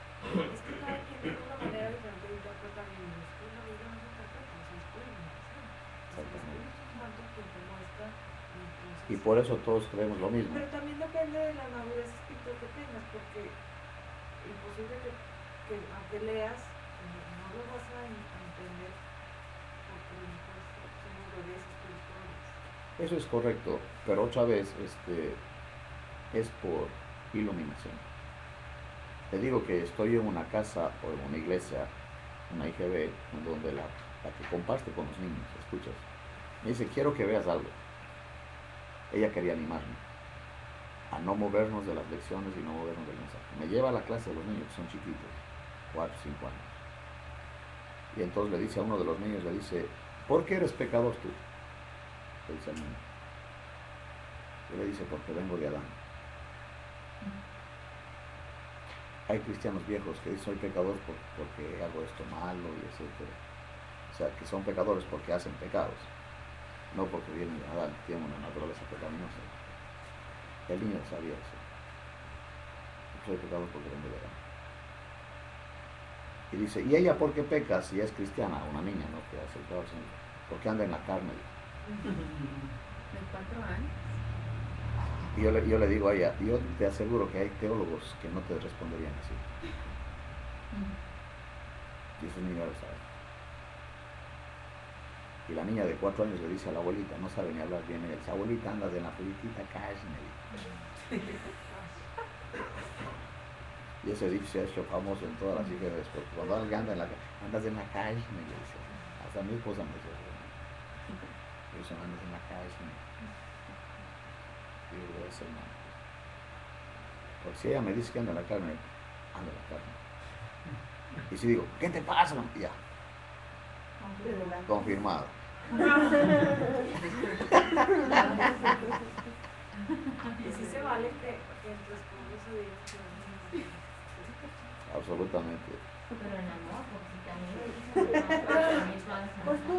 Es que cada quien tiene una manera diferente de interpretar y es que la Biblia no se interpreta, o sea, es por imaginación.
Exactamente.
Es tanto quien te muestra.
Y por eso todos creemos lo mismo.
Pero también depende de la madurez espiritual que tengas, porque imposible que aunque leas, no lo vas a entender, porque a lo mejor somos bebés espirituales.
Eso es correcto, pero otra vez es por iluminación. Te digo que estoy en una casa o en una iglesia, una IGB, en donde la que comparte con los niños, escuchas, me dice, quiero que veas algo. Ella quería animarme a no movernos de las lecciones y no movernos del mensaje. Me lleva a la clase de los niños, que son chiquitos, 4 o 5 años. Y entonces le dice a uno de los niños, le dice, ¿por qué eres pecador tú? Le dice al niño. Y le dice, porque vengo de Adán. Hay cristianos viejos que dicen, soy pecador porque hago esto malo y etcétera. O sea, que son pecadores porque hacen pecados. No porque vienen de Adán, tienen una naturaleza pecaminosa. El niño sabía eso. Soy pecador porque vengo de Adán. Y dice, ¿y ella por qué peca si es cristiana? Una niña, ¿no? Que hace el Señor. Porque anda en la carne.
De 4 años.
Y yo le digo a ella, yo te aseguro que hay teólogos que no te responderían así. Y ese niño lo sabe. Y la niña de 4 años le dice a la abuelita, no sabe ni hablar bien inglés, abuelita, andas en la puritita calle, me dice. Y ese dicho se ha hecho famoso en todas las iglesias, porque cuando alguien anda en la calle, andas en la calle, me dice. Hasta mi esposa me dice, eso andas en la calle, me dice. Y yo digo, ese hermano. Porque si ella me dice que anda en la carne, anda en la carne. Y si digo, ¿qué te pasa? Ya, confirmado.
Y si se vale que en tu esposo digas que
Absolutamente.
Pero en amor, porque si también
Pues tú,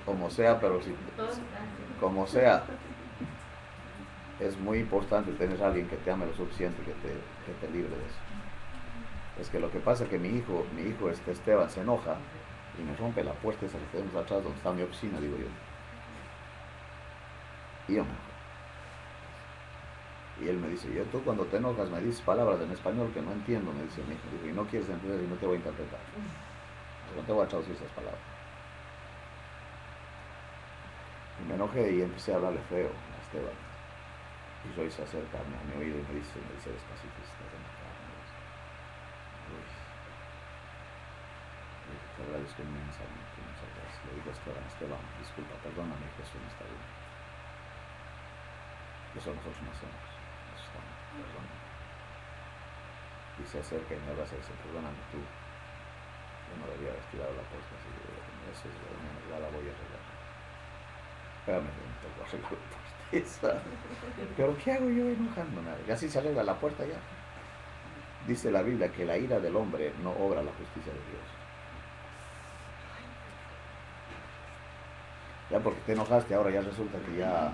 Como sea, pero si, como sea, es muy importante tener a alguien que te ame lo suficiente, que te libre de eso. Es que lo que pasa es que mi hijo Esteban se enoja y me rompe la puerta esa que tenemos atrás donde está mi oficina, digo yo. Y yo me enojo. Y él me dice, tú cuando te enojas me dices palabras en español que no entiendo, me dice mi hijo. Digo, y no quieres entender y no te voy a interpretar. No te voy a traducir esas palabras. Y me enojé y empecé a hablarle feo a Esteban. Y Joy se acerca a mi oído y me dice despacito, estás en la cara. Te agradezco inmensamente, muchas gracias. Le digo a Esteban, disculpa, perdóname que eso no está bien. Eso nosotros no hacemos. Eso está mal, perdóname. Y se acerca y me abraza y dice, perdóname tú. Yo no debía haber tirado la puerta así. Eso es lo menos, ya la voy a arreglar. Espérame, no tengo que arreglar la puerta. Pero ¿qué hago yo enojándome? Y así se arregla la puerta ya. Dice la Biblia que la ira del hombre no obra la justicia de Dios. Ya porque te enojaste, ahora ya resulta que ya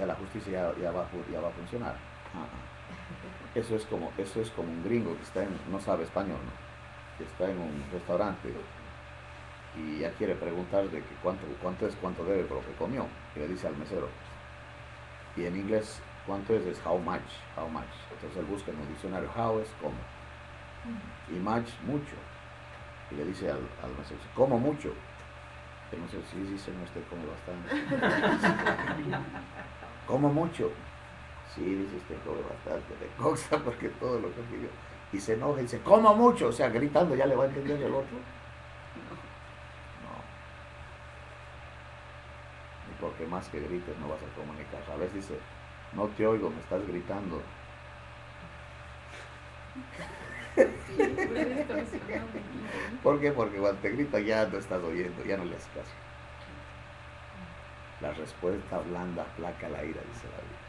la justicia ya va a funcionar. Eso es como un gringo que está no sabe español, ¿no? Que está en un restaurante y ya quiere preguntar de que cuánto debe por lo que comió, y le dice al mesero. Y en inglés, ¿cuánto es how much? Entonces él busca en un diccionario, how es como. Y much, mucho. Y le dice al mesero, como mucho. El mesero, sí, señor, usted come bastante. Como mucho. Sí, dice usted, come bastante de cosa porque todo lo que pidió. Y se enoja y dice, como mucho. O sea, gritando, ¿ya le va a entender el otro? Porque más que grites no vas a comunicar. A veces dice, no te oigo, me estás gritando. ¿Por qué? Porque cuando te grita ya no estás oyendo, ya no le haces caso. La respuesta blanda aplaca la ira, dice la Biblia.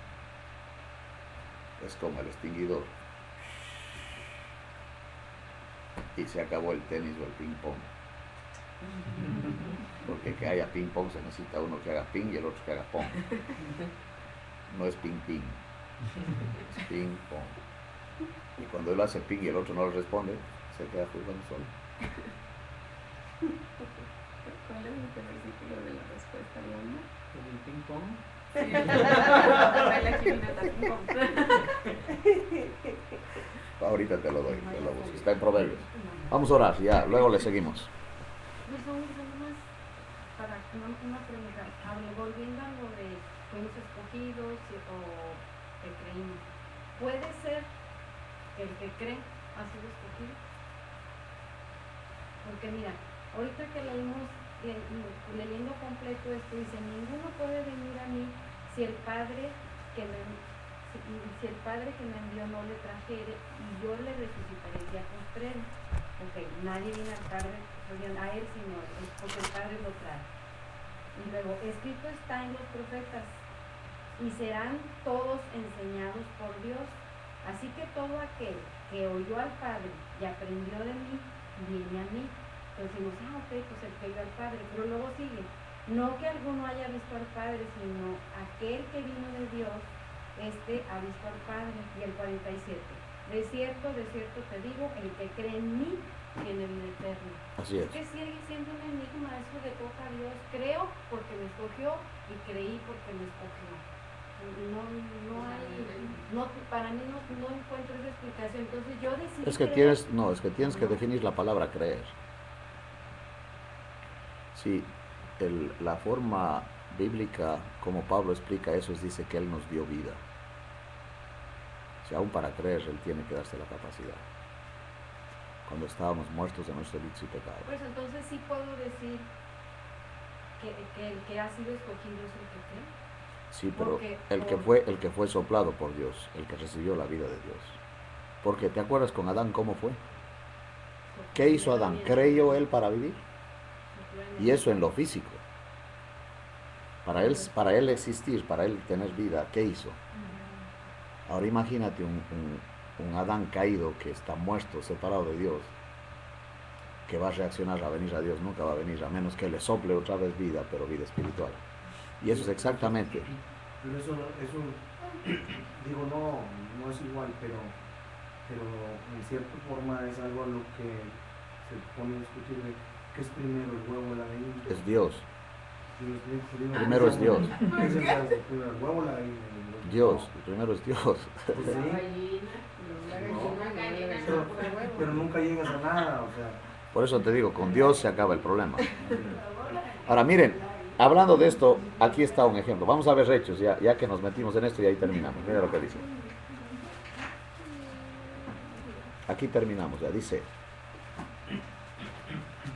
Es como el extinguidor. Y se acabó el tenis o el ping pong. Porque que haya ping pong se necesita uno que haga ping y el otro que haga pong. No es ping ping, es ping pong. Y cuando él hace ping y el otro no le responde, se queda jugando solo.
¿cuál es el versículo de la respuesta blanda?
¿El ping pong?
Ahorita te lo doy, te lo busco. Está en Proverbios. Vamos a orar, ya, luego le seguimos.
Nomás para una pregunta, volviendo a lo de fuimos escogidos o que creímos, ¿puede ser que el que cree ha sido escogido? Porque mira, ahorita que leímos, leyendo completo esto, dice, ninguno puede venir a mí si el Padre que me envió no le trajere, y yo le resucitaré el día postrero. Ok, nadie viene al Padre a él, sino porque el Padre lo trae. Y luego, escrito está en los profetas, y serán todos enseñados por Dios. Así que todo aquel que oyó al Padre y aprendió de mí, viene a mí. Entonces decimos, ok, pues el que oyó al Padre, pero luego sigue, no que alguno haya visto al Padre, sino aquel que vino de Dios, ha visto al Padre. Y el 47, de cierto te digo, el que cree en mí, tiene vida eterna.
Así es.
Que sigue siendo un enigma eso de toca a Dios. Creo porque me escogió y creí porque me escogió. Para mí no encuentro esa explicación. Entonces yo decidí
Es que tienes que definir la palabra creer. la forma bíblica como Pablo explica eso es, dice que Él nos dio vida. O sea, aún para creer, Él tiene que darse la capacidad. Cuando estábamos muertos de nuestro delitos y pecados.
Pues entonces sí puedo decir que el que ha sido escogido es el que cree.
Sí, pero
Porque
el que fue soplado por Dios, el que recibió la vida de Dios. Porque ¿te acuerdas con Adán cómo fue? ¿Qué hizo Adán? ¿Creyó él para vivir? Y eso en lo físico. Para él existir, para él tener vida, ¿qué hizo? Ahora imagínate un Adán caído que está muerto, separado de Dios, que va a reaccionar a venir a Dios, nunca va a venir, a menos que le sople otra vez vida, pero vida espiritual. Y eso es exactamente.
Pero eso digo, no es igual, pero en cierta forma es algo a lo que se pone a discutir de qué es primero, el huevo o la gallina.
Es Dios.
Primero
es Dios.
¿Qué es primero, el huevo o la gallina?
Dios, primero es Dios.
Pues sí. Pero nunca llegas a nada, o sea.
Por eso te digo, con Dios se acaba el problema. Ahora miren, hablando de esto, aquí está un ejemplo. Vamos a ver Hechos, ya que nos metimos en esto y ahí terminamos. Mira lo que dice. Aquí terminamos, ya dice.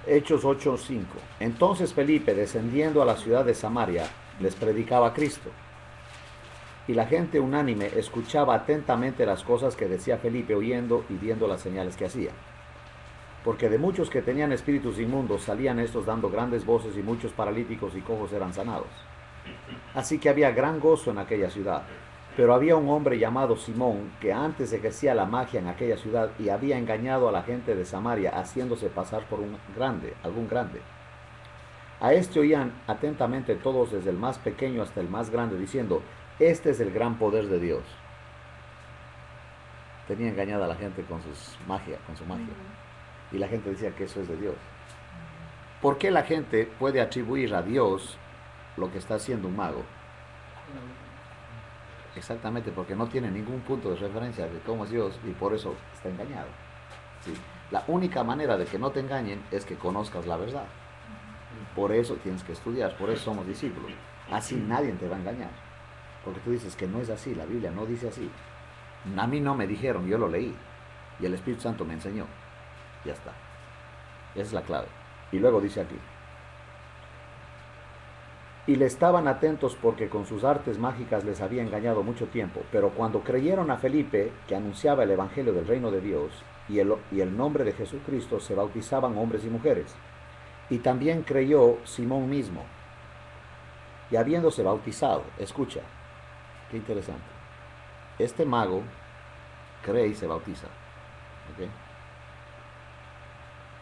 Hechos 8:5. Entonces Felipe, descendiendo a la ciudad de Samaria, les predicaba a Cristo. Y la gente unánime escuchaba atentamente las cosas que decía Felipe, oyendo y viendo las señales que hacía. Porque de muchos que tenían espíritus inmundos salían estos dando grandes voces, y muchos paralíticos y cojos eran sanados. Así que había gran gozo en aquella ciudad. Pero había un hombre llamado Simón, que antes ejercía la magia en aquella ciudad y había engañado a la gente de Samaria, haciéndose pasar por algún grande. A este oían atentamente todos, desde el más pequeño hasta el más grande, diciendo: este es el gran poder de Dios. Tenía engañada a la gente con su magia. Y la gente decía que eso es de Dios. ¿Por qué la gente puede atribuir a Dios lo que está haciendo un mago? Exactamente, porque no tiene ningún punto de referencia de cómo es Dios y por eso está engañado. ¿Sí? La única manera de que no te engañen es que conozcas la verdad. Por eso tienes que estudiar, por eso somos discípulos. Así nadie te va a engañar. Porque tú dices que no es así, la Biblia no dice así. A mí no me dijeron, yo lo leí. Y el Espíritu Santo me enseñó. Ya está. Esa es la clave. Y luego dice aquí: y le estaban atentos porque con sus artes mágicas les había engañado mucho tiempo. Pero cuando creyeron a Felipe, que anunciaba el evangelio del reino de Dios y el nombre de Jesucristo, se bautizaban hombres y mujeres. Y también creyó Simón mismo. Y habiéndose bautizado, escucha, qué interesante. Este mago cree y se bautiza. ¿Ok?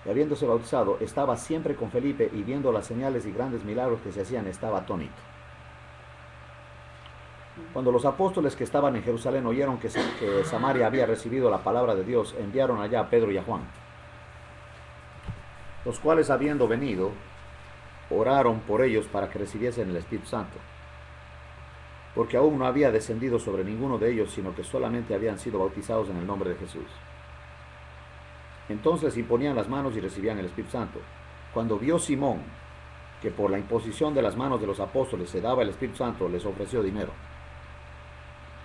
Y habiéndose bautizado, estaba siempre con Felipe, y viendo las señales y grandes milagros que se hacían, estaba atónito. Cuando los apóstoles que estaban en Jerusalén oyeron que Samaria había recibido la palabra de Dios, enviaron allá a Pedro y a Juan, los cuales, habiendo venido, oraron por ellos para que recibiesen el Espíritu Santo, porque aún no había descendido sobre ninguno de ellos, sino que solamente habían sido bautizados en el nombre de Jesús. Entonces imponían las manos y recibían el Espíritu Santo. Cuando vio Simón que por la imposición de las manos de los apóstoles se daba el Espíritu Santo, les ofreció dinero.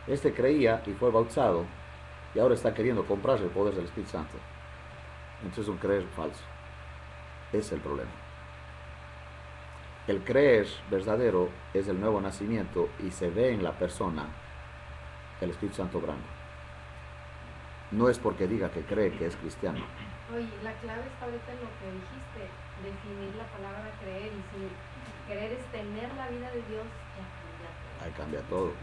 Este creía y fue bautizado, y ahora está queriendo comprar el poder del Espíritu Santo. Entonces es un creer falso. Ese es el problema. El creer verdadero es el nuevo nacimiento, y se ve en la persona el Espíritu Santo obrando. No es porque diga que cree que es cristiano.
Oye, la clave está ahorita en lo que dijiste, definir la palabra creer, y si creer es tener la vida de Dios, ya cambia todo.
Ahí cambia todo.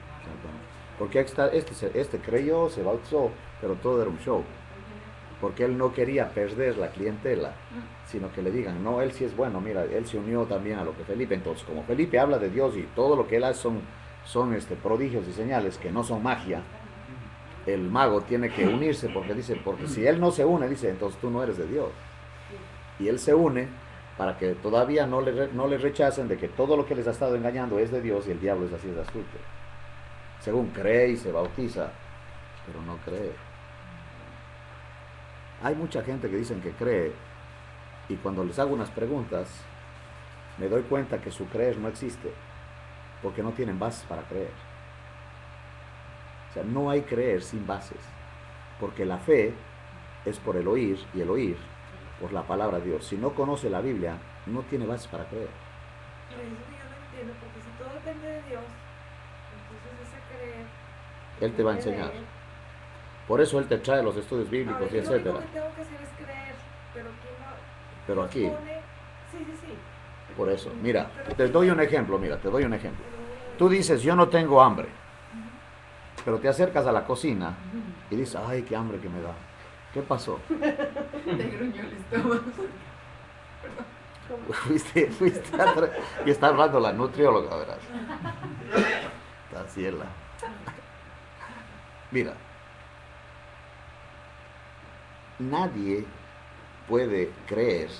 Porque este creyó, se bautizó, pero todo era un show. Porque él no quería perder la clientela, sino que le digan, no, él sí es bueno, mira, él se unió también a lo que Felipe. Entonces, como Felipe habla de Dios y todo lo que él hace son prodigios y señales que no son magia, el mago tiene que unirse, porque si él no se une, dice, entonces tú no eres de Dios. Y él se une para que todavía no le rechacen de que todo lo que les ha estado engañando es de Dios, y el diablo es así de astuto. Según cree y se bautiza, pero no cree. Hay mucha gente que dicen que cree, y cuando les hago unas preguntas, me doy cuenta que su creer no existe, porque no tienen bases para creer. O sea, no hay creer sin bases, porque la fe es por el oír, y el oír por la palabra de Dios. Si no conoce la Biblia, no tiene bases para creer.
Pero eso que yo no entiendo, porque si todo depende de Dios, entonces ese creer.
Él te va a
depende
enseñar.
de Él.
Por eso Él te trae los estudios bíblicos
Ahora,
y
yo lo único
etcétera.
que tengo que hacer es creer, pero aquí no.
Pero
Dios
aquí,
pone- sí.
por eso, mira, te doy un ejemplo, Tú dices, yo no tengo hambre, pero te acercas a la cocina y dices, ay, qué hambre que me da. ¿Qué pasó?
Te gruñó el estómago.
Fuiste y está hablando la nutrióloga, verás. Está ciela. Mira, nadie puede creer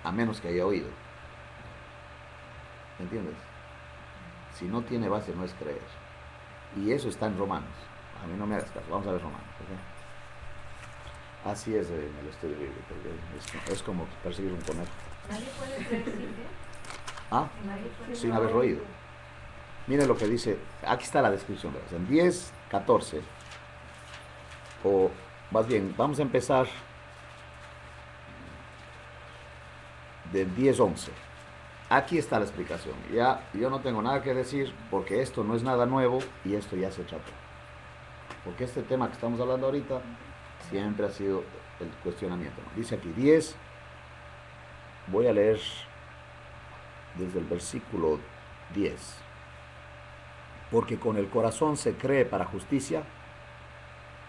a menos que haya oído. ¿Me entiendes? Si no tiene base no es creer. Y eso está en Romanos. A mí no me hagas caso, vamos a ver Romanos. ¿Ok? Así es en el estudio bíblico. Es como perseguir un conejo.
Nadie puede creer sin qué.
¿Ah?
Nadie puede
Sin haber oído. Miren lo que dice, aquí está la descripción, ¿verdad? En 10, 14, o más bien, vamos a empezar del 10, 11. Aquí está la explicación. Ya yo no tengo nada que decir porque esto no es nada nuevo y esto ya se trató. Porque este tema que estamos hablando ahorita siempre ha sido el cuestionamiento, ¿no? Dice aquí 10, voy a leer desde el versículo 10. Porque con el corazón se cree para justicia,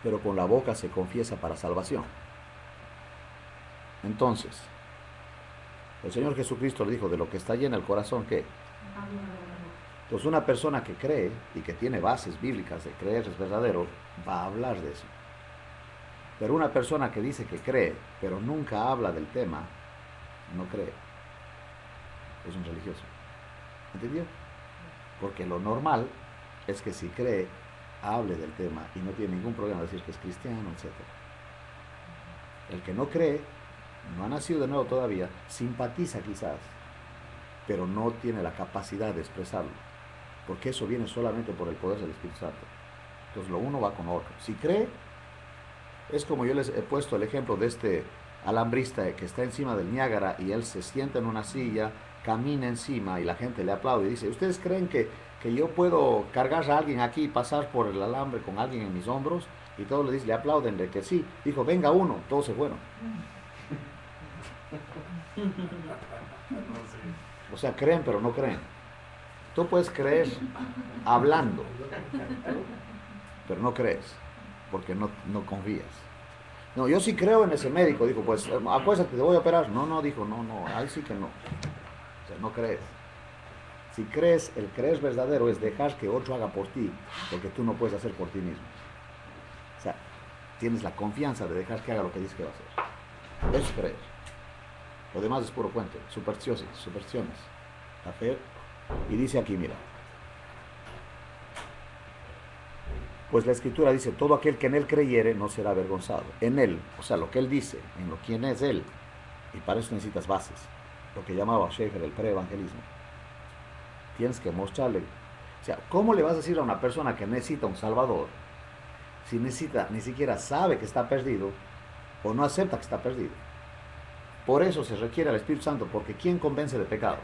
pero con la boca se confiesa para salvación. Entonces, el Señor Jesucristo le dijo, de lo que está lleno el corazón, ¿qué? Entonces una persona que cree y que tiene bases bíblicas de creer es verdadero, va a hablar de eso. Pero una persona que dice que cree, pero nunca habla del tema, no cree. Es un religioso. ¿Entendió? Porque lo normal es que si cree, hable del tema y no tiene ningún problema decir que es cristiano, etc. El que no cree, no ha nacido de nuevo todavía, simpatiza quizás, pero no tiene la capacidad de expresarlo, porque eso viene solamente por el poder del Espíritu Santo. Entonces lo uno va con lo otro. Si cree, es como yo les he puesto el ejemplo de este alambrista que está encima del Niágara y él se sienta en una silla, camina encima y la gente le aplaude y dice, ¿ustedes creen que yo puedo cargar a alguien aquí y pasar por el alambre con alguien en mis hombros? Y todos le dicen, le aplauden de que sí. Dijo, venga uno, todos se fueron. O sea, creen pero no creen. Tú puedes creer hablando, pero no crees, porque no confías. No, yo sí creo en ese médico. Dijo, pues acuérdate, te voy a operar. No, dijo, no, ahí sí que no. O sea, no crees. Si crees, el creer verdadero es dejar que otro haga por ti, porque tú no puedes hacer por ti mismo. O sea, tienes la confianza de dejar que haga lo que dice que va a hacer. Eso es creer. Lo demás es puro cuento, supersticiones. La fe. Y dice aquí, mira. Pues la Escritura dice, todo aquel que en él creyere no será avergonzado. En él, o sea, lo que él dice, en lo quién es él. Y para eso necesitas bases. Lo que llamaba Schaeffer el preevangelismo. Tienes que mostrarle. O sea, ¿cómo le vas a decir a una persona que necesita un salvador si ni siquiera sabe que está perdido o no acepta que está perdido? Por eso se requiere al Espíritu Santo, porque ¿quién convence de pecado?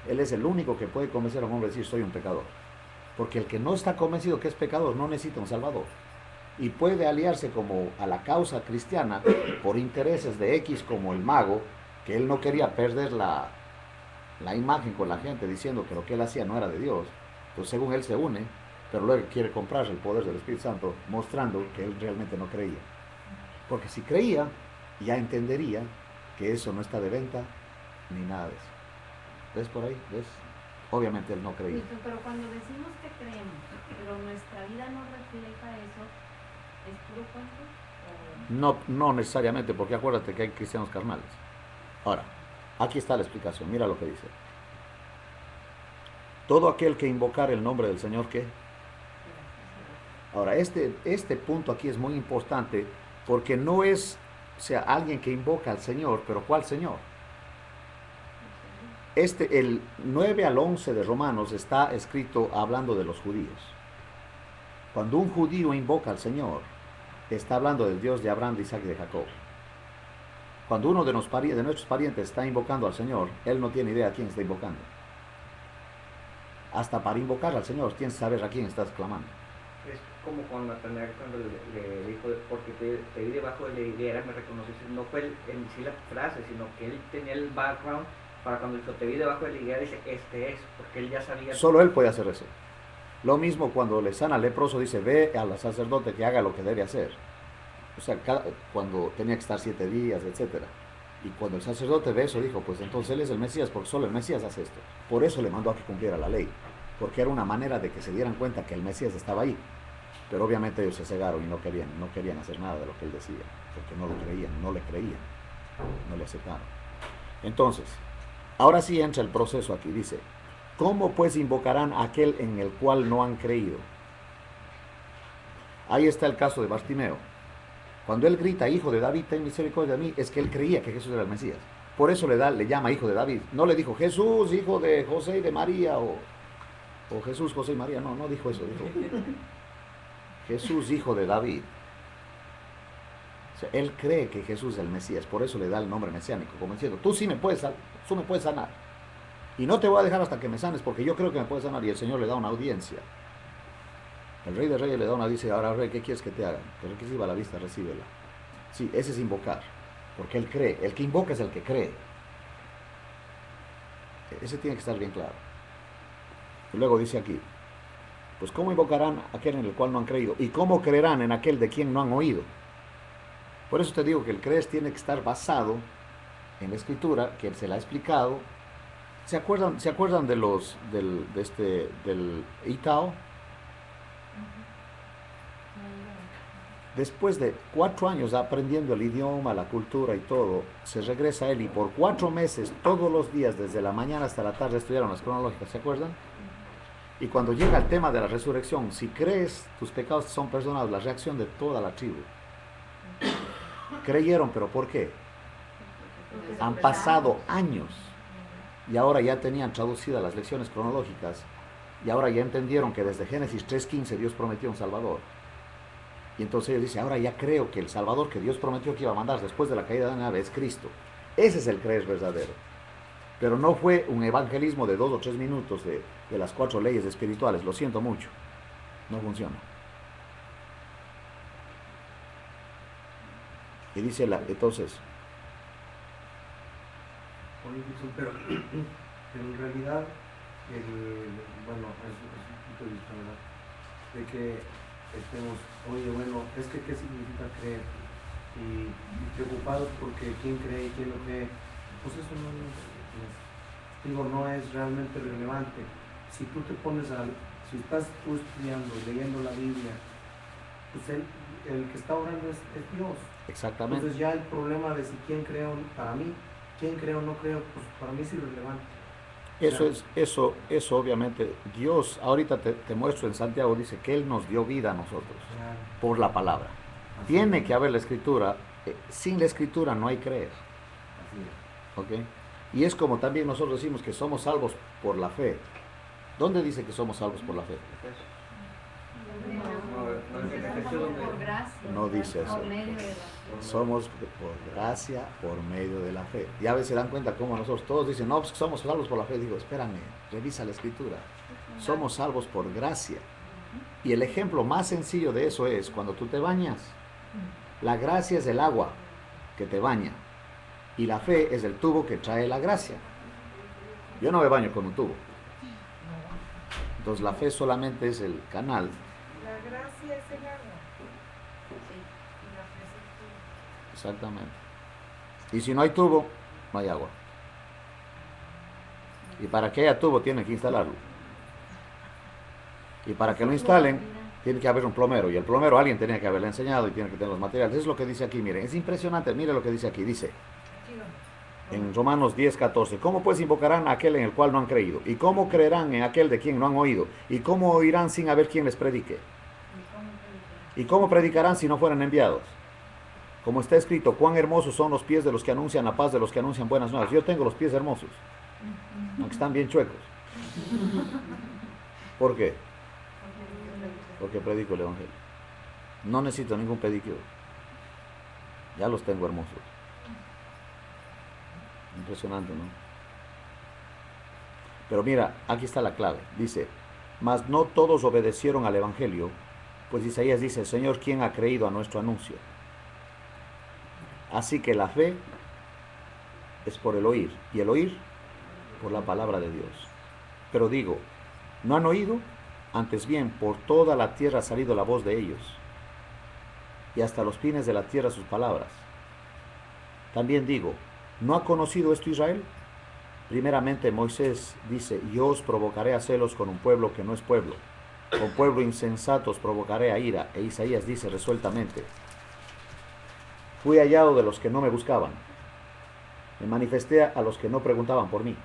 Él es el único que puede convencer a un hombre de decir soy un pecador. Porque el que no está convencido que es pecador no necesita un salvador. Y puede aliarse como a la causa cristiana por intereses de X, como el mago, que él no quería perder la imagen con la gente diciendo que lo que él hacía no era de Dios. Pues según él se une, pero luego quiere comprar el poder del Espíritu Santo mostrando que él realmente no creía. Porque si creía, ya entendería que eso no está de venta ni nada de eso. ¿Ves por ahí? ¿Ves? Obviamente él no creía.
Pero cuando decimos que creemos, pero nuestra vida no refleja eso, ¿es puro cuento?
No necesariamente, porque acuérdate que hay cristianos carnales. Ahora, aquí está la explicación. Mira lo que dice. Todo aquel que invocar el nombre del Señor, ¿qué? Ahora, este punto aquí es muy importante porque no es, o sea, alguien que invoca al Señor, pero ¿cuál Señor? el 9 al 11 de Romanos está escrito hablando de los judíos. Cuando un judío invoca al Señor, está hablando del Dios de Abraham, de Isaac y de Jacob. Cuando uno de nuestros parientes está invocando al Señor, él no tiene idea a quién está invocando. Hasta para invocar al Señor, tienes que saber a quién estás clamando.
Es como cuando Natanael cuando le dijo, porque te vi debajo de la higuera, me reconociste. No fue en sí la frase, sino que él tenía el background para cuando dijo, te vi debajo de la higuera, dice, este es, porque él ya sabía.
Solo él puede hacer eso. Lo mismo cuando le sana al leproso, dice, ve al sacerdote que haga lo que debe hacer. O sea, cuando tenía que estar 7 días, etc. Y cuando el sacerdote ve eso, dijo, pues entonces él es el Mesías, porque solo el Mesías hace esto. Por eso le mandó a que cumpliera la ley, porque era una manera de que se dieran cuenta que el Mesías estaba ahí. Pero obviamente ellos se cegaron y no querían hacer nada de lo que él decía, porque no lo creían, no le creían, no le aceptaron. Entonces, ahora sí entra el proceso aquí, dice, ¿cómo pues invocarán a aquel en el cual no han creído? Ahí está el caso de Bartimeo. Cuando él grita, hijo de David, ten misericordia de mí, es que él creía que Jesús era el Mesías. Por eso le llama hijo de David. No le dijo Jesús, hijo de José y de María, o Jesús, José y María. No dijo eso, dijo Jesús, hijo de David. O sea, él cree que Jesús es el Mesías, por eso le da el nombre mesiánico, como diciendo, tú me puedes sanar. Y no te voy a dejar hasta que me sanes, porque yo creo que me puedes sanar. Y el Señor le da una audiencia. El Rey de Reyes le da una audiencia. Ahora, Rey, ¿qué quieres que te haga? Que reciba la vista, recíbela. Sí, ese es invocar, porque él cree. El que invoca es el que cree. Ese tiene que estar bien claro. Y luego dice aquí, pues ¿cómo invocarán a aquel en el cual no han creído? ¿Y cómo creerán en aquel de quien no han oído? Por eso te digo que el creer tiene que estar basado en la Escritura, que él se la ha explicado. ¿Se acuerdan del Itao? Después de 4 años aprendiendo el idioma, la cultura y todo, se regresa él y por 4 meses, todos los días, desde la mañana hasta la tarde, estudiaron las cronológicas, ¿se acuerdan? Y cuando llega el tema de la resurrección, si crees, tus pecados son perdonados, la reacción de toda la tribu. Creyeron, pero ¿por qué? Han pasado años y ahora ya tenían traducidas las lecciones cronológicas y ahora ya entendieron que desde Génesis 3:15 Dios prometió un Salvador. Y entonces ellos dicen, ahora ya creo que el Salvador que Dios prometió que iba a mandar después de la caída de la nave es Cristo. Ese es el creer verdadero. Pero no fue un evangelismo de 2 o 3 minutos de las 4 leyes espirituales. Lo siento mucho. No funciona. Y dice entonces...
Oye, pero en realidad, bueno, es un punto de vista, ¿verdad? De que estemos, oye, bueno, es que ¿qué significa creer? Y preocupados porque quién cree y quién no cree, pues eso no es realmente relevante. Si tú te pones si estás tú estudiando, leyendo la Biblia, pues el que está orando es Dios.
Exactamente.
Entonces ya el problema de si quién creo, para mí, quién creo o no creo, pues para mí es irrelevante.
Eso obviamente, Dios, ahorita te muestro en Santiago, dice que Él nos dio vida a nosotros, por la palabra. Tiene que haber la Escritura, sin la Escritura no hay creer. ¿Ok? Y es como también nosotros decimos que somos salvos por la fe. ¿Dónde dice que somos salvos por la fe?
Por gracia.
No dice eso.
Por medio de la fe.
Somos por gracia, por medio de la fe. Y a veces se dan cuenta cómo nosotros todos dicen, no, pues somos salvos por la fe. Digo, espérame, revisa la Escritura. Somos salvos por gracia. Y el ejemplo más sencillo de eso es cuando tú te bañas. La gracia es el agua que te baña. Y la fe es el tubo que trae la gracia. Yo no me baño con un tubo. Entonces la fe solamente es el canal.
La gracia es el agua. Y la fe es el tubo.
Exactamente. Y si no hay tubo, no hay agua. Y para que haya tubo tienen que instalarlo. Y para que lo instalen, tiene que haber un plomero. Y el plomero alguien tenía que haberle enseñado y tiene que tener los materiales. Eso es lo que dice aquí, miren. Es impresionante. Miren lo que dice aquí. Dice en Romanos 10:14. ¿Cómo pues invocarán a aquel en el cual no han creído? ¿Y cómo creerán en aquel de quien no han oído? ¿Y cómo oirán sin haber quien les predique? ¿Y cómo predicarán si no fueran enviados? Como está escrito, cuán hermosos son los pies de los que anuncian la paz, de los que anuncian buenas nuevas. Yo tengo los pies hermosos. aunque están bien chuecos. ¿Por qué? Porque predico el Evangelio. No necesito ningún pedicure. Ya los tengo hermosos. Impresionante, ¿no? Pero mira, aquí está la clave. Dice, mas no todos obedecieron al Evangelio, pues Isaías dice, Señor, ¿quién ha creído a nuestro anuncio? Así que la fe es por el oír, y el oír por la palabra de Dios. Pero digo, ¿no han oído? Antes bien, por toda la tierra ha salido la voz de ellos, y hasta los fines de la tierra sus palabras. También digo, ¿no ha conocido esto Israel? Primeramente Moisés dice, yo os provocaré a celos con un pueblo que no es pueblo, con pueblo insensato os provocaré a ira. E Isaías dice resueltamente, fui hallado de los que no me buscaban, me manifesté a los que no preguntaban por mí.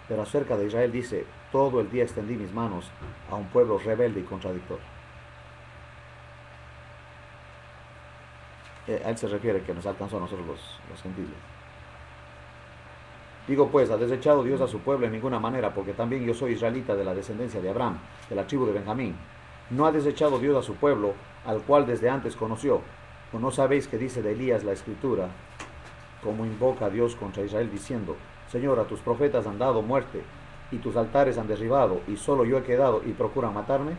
Pero acerca de Israel dice, todo el día extendí mis manos a un pueblo rebelde y contradictor. A él se refiere que nos alcanzó a nosotros los gentiles. Digo pues, ¿ha desechado Dios a su pueblo? En ninguna manera, porque también yo soy israelita de la descendencia de Abraham, de la tribu de Benjamín. No ha desechado Dios a su pueblo, al cual desde antes conoció. ¿O no sabéis que dice de Elías la Escritura, como invoca a Dios contra Israel, diciendo, Señor, a tus profetas han dado muerte, y tus altares han derribado, y solo yo he quedado, y procuran matarme?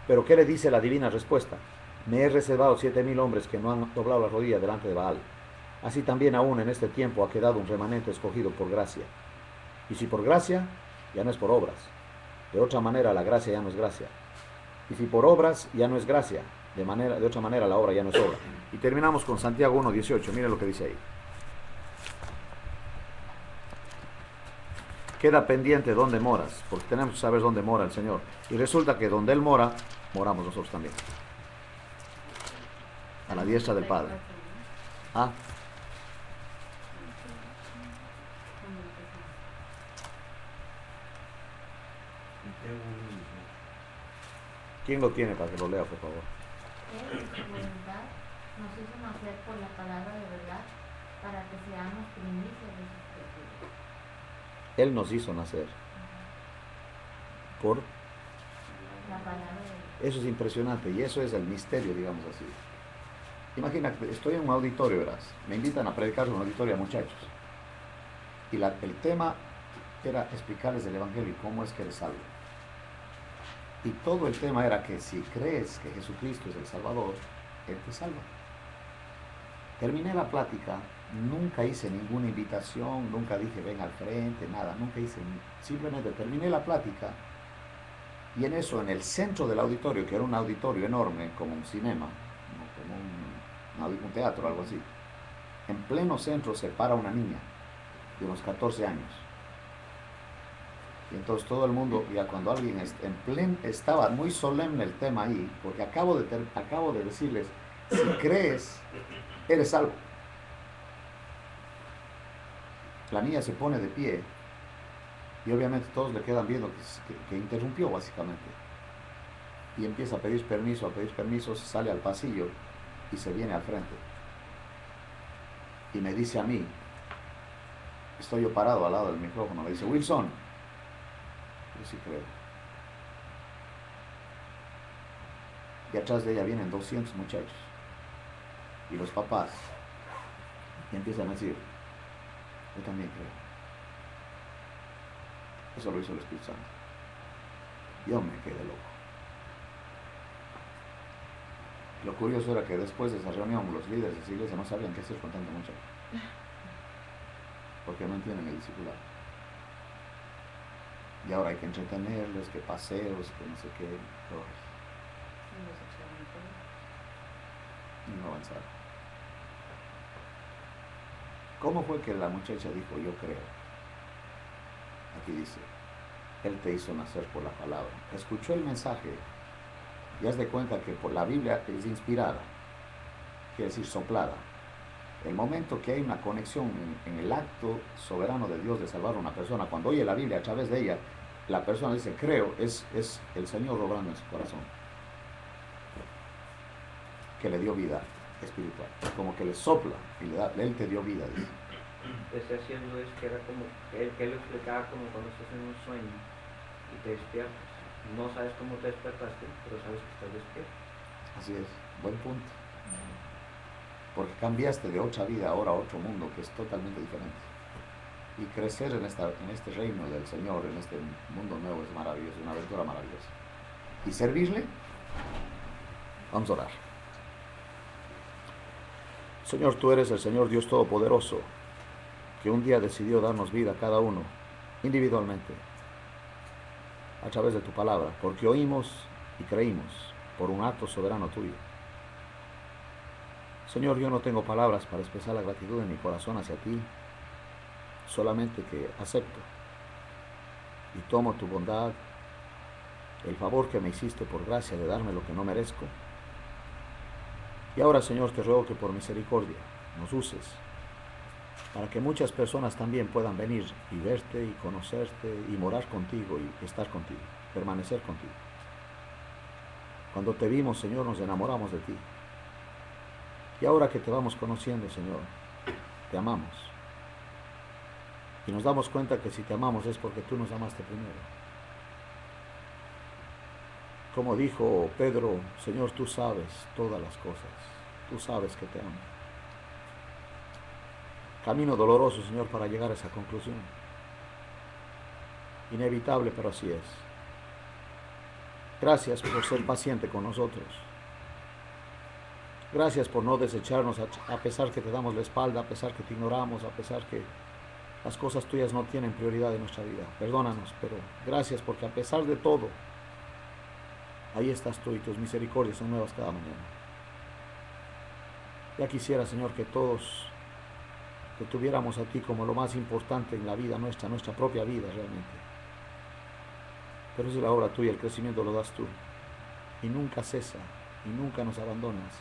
Pero ¿qué le dice la divina respuesta? Me he reservado 7,000 hombres que no han doblado la rodilla delante de Baal. Así también aún en este tiempo ha quedado un remanente escogido por gracia. Y si por gracia, ya no es por obras. De otra manera la gracia ya no es gracia. Y si por obras, ya no es gracia. De otra manera la obra ya no es obra. Y terminamos con Santiago 1:18. Miren lo que dice ahí. Queda pendiente dónde moras, porque tenemos que saber dónde mora el Señor. Y resulta que donde Él mora, moramos nosotros también. A la diestra del Padre. ¿Ah? ¿Quién lo tiene para que lo lea, por favor?
Él, en su voluntad, nos hizo nacer por la palabra de verdad, para que seamos primicias de sus criaturas.
Él nos hizo nacer. Por...
La palabra de Dios.
Eso es impresionante y eso es el misterio, digamos así. Imagínate, estoy en un auditorio, verás. Me invitan a predicar en un auditorio a muchachos. Y el tema era explicarles el Evangelio y cómo es que eres salvo. Y todo el tema era que si crees que Jesucristo es el Salvador, Él te salva. Terminé la plática, nunca hice ninguna invitación, nunca dije ven al frente, nada, nunca hice, simplemente terminé la plática y en eso, en el centro del auditorio, que era un auditorio enorme, como un cinema, como un teatro, algo así, en pleno centro se para una niña de unos 14 años. Y entonces todo el mundo, ya cuando alguien estaba muy solemne el tema ahí, porque acabo de decirles, si crees, eres salvo. La niña se pone de pie y obviamente todos le quedan viendo que interrumpió básicamente. Y empieza a pedir permiso, se sale al pasillo y se viene al frente. Y me dice a mí, estoy yo parado al lado del micrófono, me dice, Wilson, yo sí creo. Y atrás de ella vienen 200 muchachos y los papás y empiezan a decir, yo también creo. Eso lo hizo el Espíritu Santo. Yo me quedé loco. Lo curioso era que después de esa reunión los líderes de esa iglesia no sabían qué hacer con tanto muchacho, porque no entienden el discipulado. Y ahora hay que entretenerles, que paseos, que no sé qué, cosas. Y no avanzar. ¿Cómo fue que la muchacha dijo, yo creo? Aquí dice, Él te hizo nacer por la palabra. Escuchó el mensaje y haz de cuenta que por la Biblia es inspirada, quiere decir soplada. El momento que hay una conexión en el acto soberano de Dios de salvar a una persona, cuando oye la Biblia a través de ella, la persona dice, creo, es el Señor obrando en su corazón, que le dio vida espiritual, como que le sopla y Él te dio vida, dice.
decía haciendo es que era como, que él lo explicaba como cuando estás en un sueño y te despiertas. No sabes cómo te despertaste, pero sabes que estás despierto.
Así es, buen punto. Porque cambiaste de otra vida ahora a otro mundo que es totalmente diferente. Y crecer en este reino del Señor, en este mundo nuevo es maravilloso, una aventura maravillosa. Y servirle, vamos a orar. Señor, tú eres el Señor Dios Todopoderoso, que un día decidió darnos vida a cada uno, individualmente, a través de tu palabra, porque oímos y creímos por un acto soberano tuyo. Señor, yo no tengo palabras para expresar la gratitud en mi corazón hacia ti, solamente que acepto y tomo tu bondad, el favor que me hiciste por gracia de darme lo que no merezco. Y ahora, Señor, te ruego que por misericordia nos uses para que muchas personas también puedan venir y verte y conocerte y morar contigo y estar contigo, permanecer contigo. Cuando te vimos, Señor, nos enamoramos de ti. Y ahora que te vamos conociendo, Señor, te amamos. Y nos damos cuenta que si te amamos es porque tú nos amaste primero. Como dijo Pedro, Señor, tú sabes todas las cosas. Tú sabes que te amo. Camino doloroso, Señor, para llegar a esa conclusión. Inevitable, pero así es. Gracias por ser paciente con nosotros. Gracias por no desecharnos a pesar que te damos la espalda, a pesar que te ignoramos, a pesar que las cosas tuyas no tienen prioridad en nuestra vida. Perdónanos, pero gracias porque a pesar de todo, ahí estás tú y tus misericordias son nuevas cada mañana. Ya quisiera, Señor, que todos te tuviéramos a ti como lo más importante en la vida nuestra propia vida realmente. Pero esa es la obra tuya, el crecimiento lo das tú. Y nunca cesa, y nunca nos abandonas.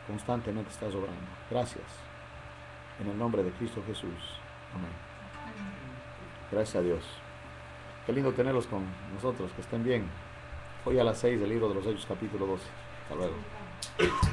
Constantemente estás obrando. Gracias. En el nombre de Cristo Jesús. Amén. Gracias a Dios. Qué lindo tenerlos con nosotros, que estén bien. Hoy a las 6 del libro de los Hechos, capítulo 12. Hasta luego.